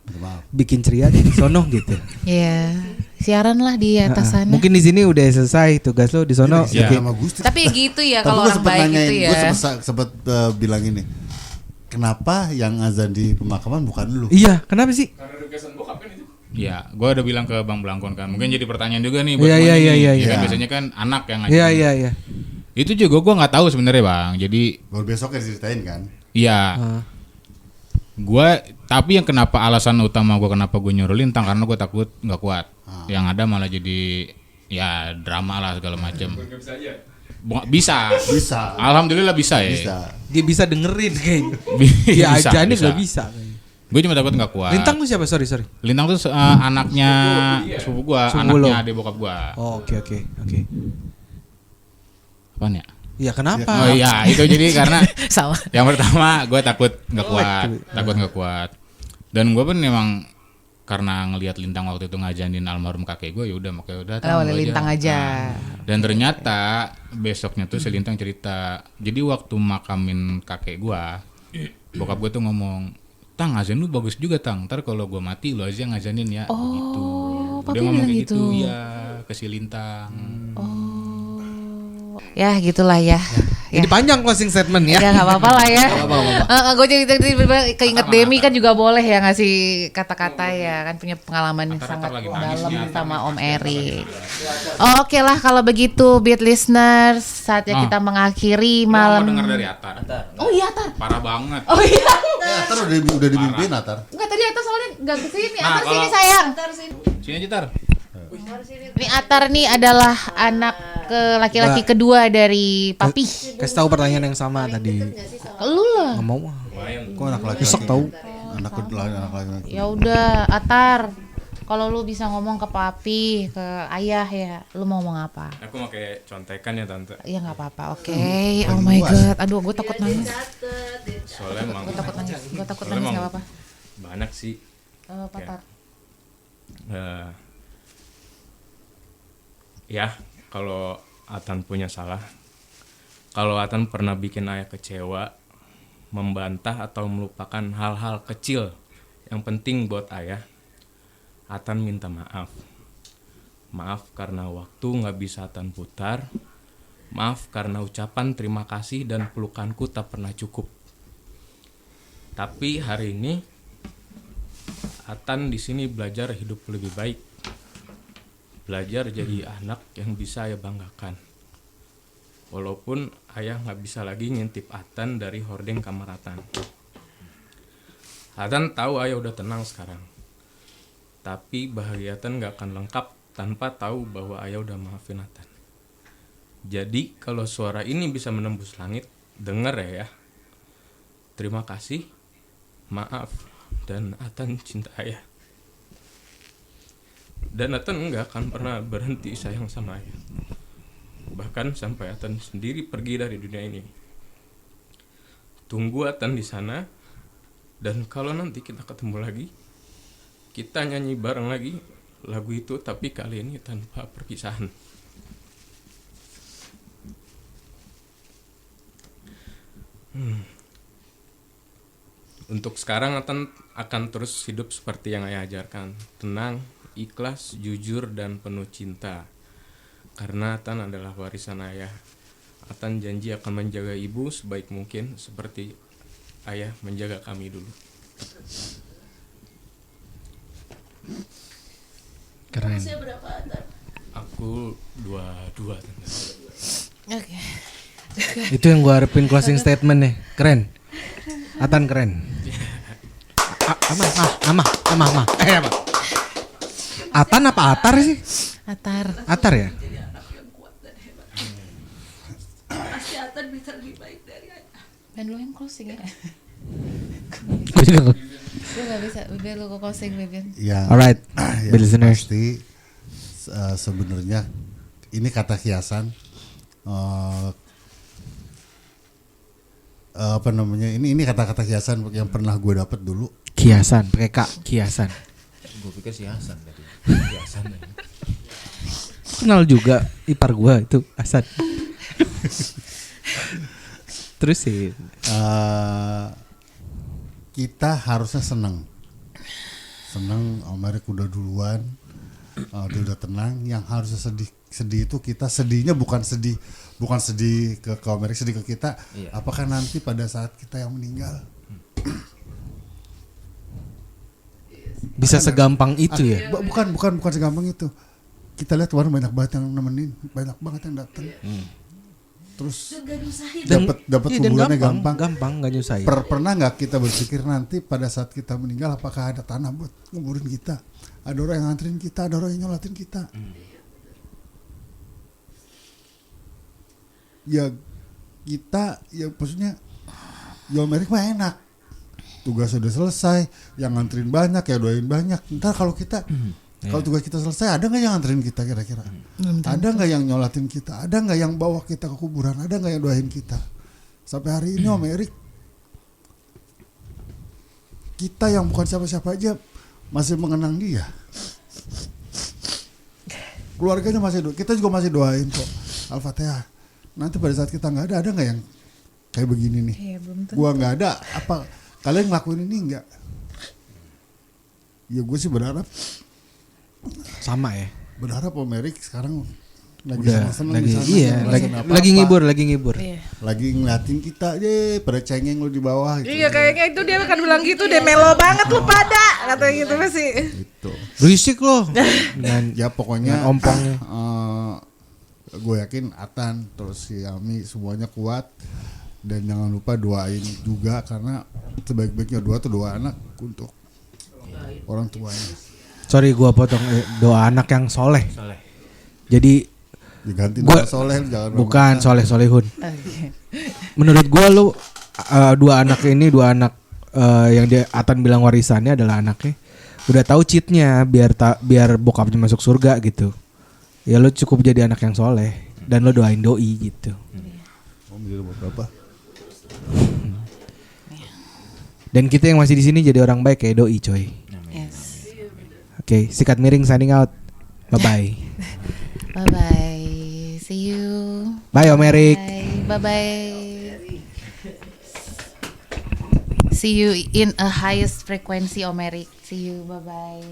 Maaf. bikin ceria deh di sono gitu. Iya, siaran lah di atas sana. Mungkin di sini udah selesai tugas lo, di sono Iya. bikin- Sama Gusti. Tapi gitu ya Tapi kalau gue orang sempet baik nanyain, itu ya. gue sempet bilang ini, kenapa yang azan di pemakaman bukan lu? Iya, kenapa sih? Karena requestan bokap kan itu. Ya, gue udah bilang ke Bang Blangkon kan. Mungkin jadi pertanyaan juga nih Iya, semuanya iya, nih. iya, Ya iya. kan biasanya kan anak yang Iya, ngajarin. iya, iya. Itu juga gue nggak tahu sebenarnya Bang. Jadi Baru besoknya diceritain kan? iya. Ah. Tapi yang kenapa alasan utama gue kenapa gue nyuruh Lintang karena gue takut nggak kuat. Yang ada malah jadi ya drama lah segala macam. Nggak bisa aja. Bisa. Bisa. Alhamdulillah bisa ya. Bisa. Dia bisa dengerin kayaknya. Bisa, Dia aja nih bisa. gak bisa. Gue cuma takut nggak kuat. Lintang tuh siapa? Sorry. Lintang tuh anaknya sepupu gue, Sepupu anaknya lo. adik bokap gue. Oh, oke. Apaan ya? Ya kenapa? Oh iya, itu jadi karena Sama. yang pertama gue takut nggak kuat. Dan gue pun memang karena ngelihat Lintang waktu itu ngajanin almarhum kakek gue, ya udah makanya udah. Oleh Lintang aja. Dan ternyata besoknya tuh si Lintang cerita, jadi waktu makamin kakek gue, bokap gue tuh ngomong, Tang azan lu bagus juga Tang, ntar kalau gue mati lu aja ngajanin ya. Gitu. papi Dia ngomong bilang kayak gitu. ya ke si Lintang. Ya gitulah ya. Ini panjang closing statement ya. Ya nggak apa-apa lah ya. Gue jadi keinget Demi kan juga boleh ya ngasih kata-kata ya kan punya pengalaman yang sangat lagi nangis dalam nih, sama Om Erik. Oke lah kalau begitu Beat Listeners saatnya kita mengakhiri Mau malam. denger dari Atar. Oh iya Atar. Parah banget. Oh iya. Atar udah dimimpiin Atar. Enggak tadi Atar soalnya nggak kesini. Nah, Atar sini kalau- sayang. Sini aja Tar. Ini Atar nih adalah anak laki-laki kedua dari Papi. Kasih tahu pertanyaan yang sama tadi. Lu lah. Nggak mau. Kok anak laki? Besok tahu. Anak laki. Ya udah, Atar. Kalau lu bisa ngomong ke papi, ke ayah ya, lu mau ngomong apa? Aku mau kayak contekan ya tante. Ya nggak apa-apa, oke. Oh my god, aduh, gue takut nangis. Soalnya emang Gue takut nangis, Soalnya emang nggak apa-apa. banyak sih. Patar. eh, ya kalau Atan punya salah, kalau Atan pernah bikin ayah kecewa, membantah atau melupakan hal-hal kecil yang penting buat ayah, Atan minta maaf. Maaf karena waktu nggak bisa Atan putar. Maaf karena ucapan terima kasih dan pelukanku tak pernah cukup. Tapi hari ini Atan di sini belajar hidup lebih baik. Belajar jadi anak yang bisa ayah banggakan. Walaupun ayah nggak bisa lagi ngintip Atan dari hordeng kamar Atan. Atan tahu ayah udah tenang sekarang. Tapi bahagia Atan nggak akan lengkap tanpa tahu bahwa ayah udah maafin Atan. Jadi kalau suara ini bisa menembus langit, denger ya. Terima kasih, maaf, dan Atan cinta ayah. Dan Atan enggak akan pernah berhenti sayang sama ayah. Bahkan sampai Atan sendiri pergi dari dunia ini. Tunggu Atan di sana. Dan kalau nanti kita ketemu lagi, kita nyanyi bareng lagi lagu itu, tapi kali ini tanpa perpisahan. Untuk sekarang Atan akan terus hidup seperti yang ayah ajarkan. Tenang, ikhlas, jujur, dan penuh cinta. Karena Atan adalah warisan ayah. Atan janji akan menjaga ibu sebaik mungkin seperti ayah menjaga kami dulu. Keren. Aku 22. Oke. Itu yang gua harapin closing statement nih. Keren. Atan keren. Amah. Apa? Atan apa Atar sih? Atar ya? Pasti Atan bisa lebih baik dari Ata. Ben lu yang closing ya. Gua juga. Lu gak bisa, Beben lu closing Beben. Ya. Alright, Ya, listeners. pasti sebenarnya ini kata kiasan. Apa namanya? Ini kata-kata kiasan yang pernah gue dapet dulu. Kiasan, pakai K, kiasan. Gue pikir si Hasan tadi. Si Hasan. Kenal juga ipar gua itu Hasan. Terus sih Kita harusnya senang Om Erik udah duluan, dia udah tenang. Yang harusnya sedih itu kita sedihnya bukan sedih ke Om Erik, sedih ke kita. Iya. Apakah nanti pada saat kita yang meninggal bisa segampang itu ya? bukan segampang itu. Kita lihat kemarin banyak banget yang nemenin, banyak banget yang datang. Terus dapat iya, dan kuburannya gampang. nggak nyusahin. Pernah nggak kita berpikir nanti pada saat kita meninggal apakah ada tanah buat nguburin kita? Ada orang yang nganterin kita, ada orang yang nyolatin kita. Ya kita, ya maksudnya Om Erik mah enak. Tugas sudah selesai, yang nganterin banyak, ya doain banyak. Ntar kalau kita kalau tugas kita selesai, ada nggak yang nganterin kita kira-kira? Ada nggak yang nyolatin kita? Ada nggak yang bawa kita ke kuburan? Ada nggak yang doain kita? Sampai hari ini Om Erik, kita yang bukan siapa-siapa aja masih mengenang dia. Keluarganya masih kita juga masih doain kok. Al-Fatihah. Nanti pada saat kita nggak ada nggak yang kayak begini nih? Iya, belum tentu. Gua nggak ada, apa kalian ngelakuin ini nggak? Ya gue sih berharap Sama ya. Om Erik sekarang lagi Udah senang-senang lagi di sana, iya, nggak ngerasain apa-apa. lagi ngibur. Iya. Lagi ngeliatin kita, pada cengeng lu di bawah gitu. Iya kayaknya itu dia akan bilang gitu deh, melo banget lu pada katanya gitu masih. Gitu. Berisik loh. Dengan Ya pokoknya dengan ompongnya. Gue yakin Atan terus si Ami semuanya kuat, dan jangan lupa doain juga karena sebaik-baiknya doa anak untuk orang tuanya. Sorry gua potong, doa anak yang soleh. Jadi Diganti Gua- nama soleh, jangan bukan solehun. Oke. Menurut gua lu dua anak yang dia Atan bilang warisannya adalah anaknya udah tahu cheatnya biar bokapnya masuk surga gitu. Ya lu cukup jadi anak yang soleh dan lu doain doi gitu. Om jadi buat berapa? Dan kita yang masih di sini jadi orang baik kayak doi coy. Yes. Oke, sikat miring signing out. Bye bye. Bye bye. See you. Bye Om Erik. Bye bye. See you in a highest frequency Om Erik. See you. Bye bye.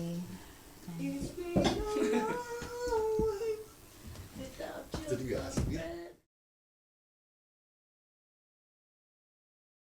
Jadi gak asik.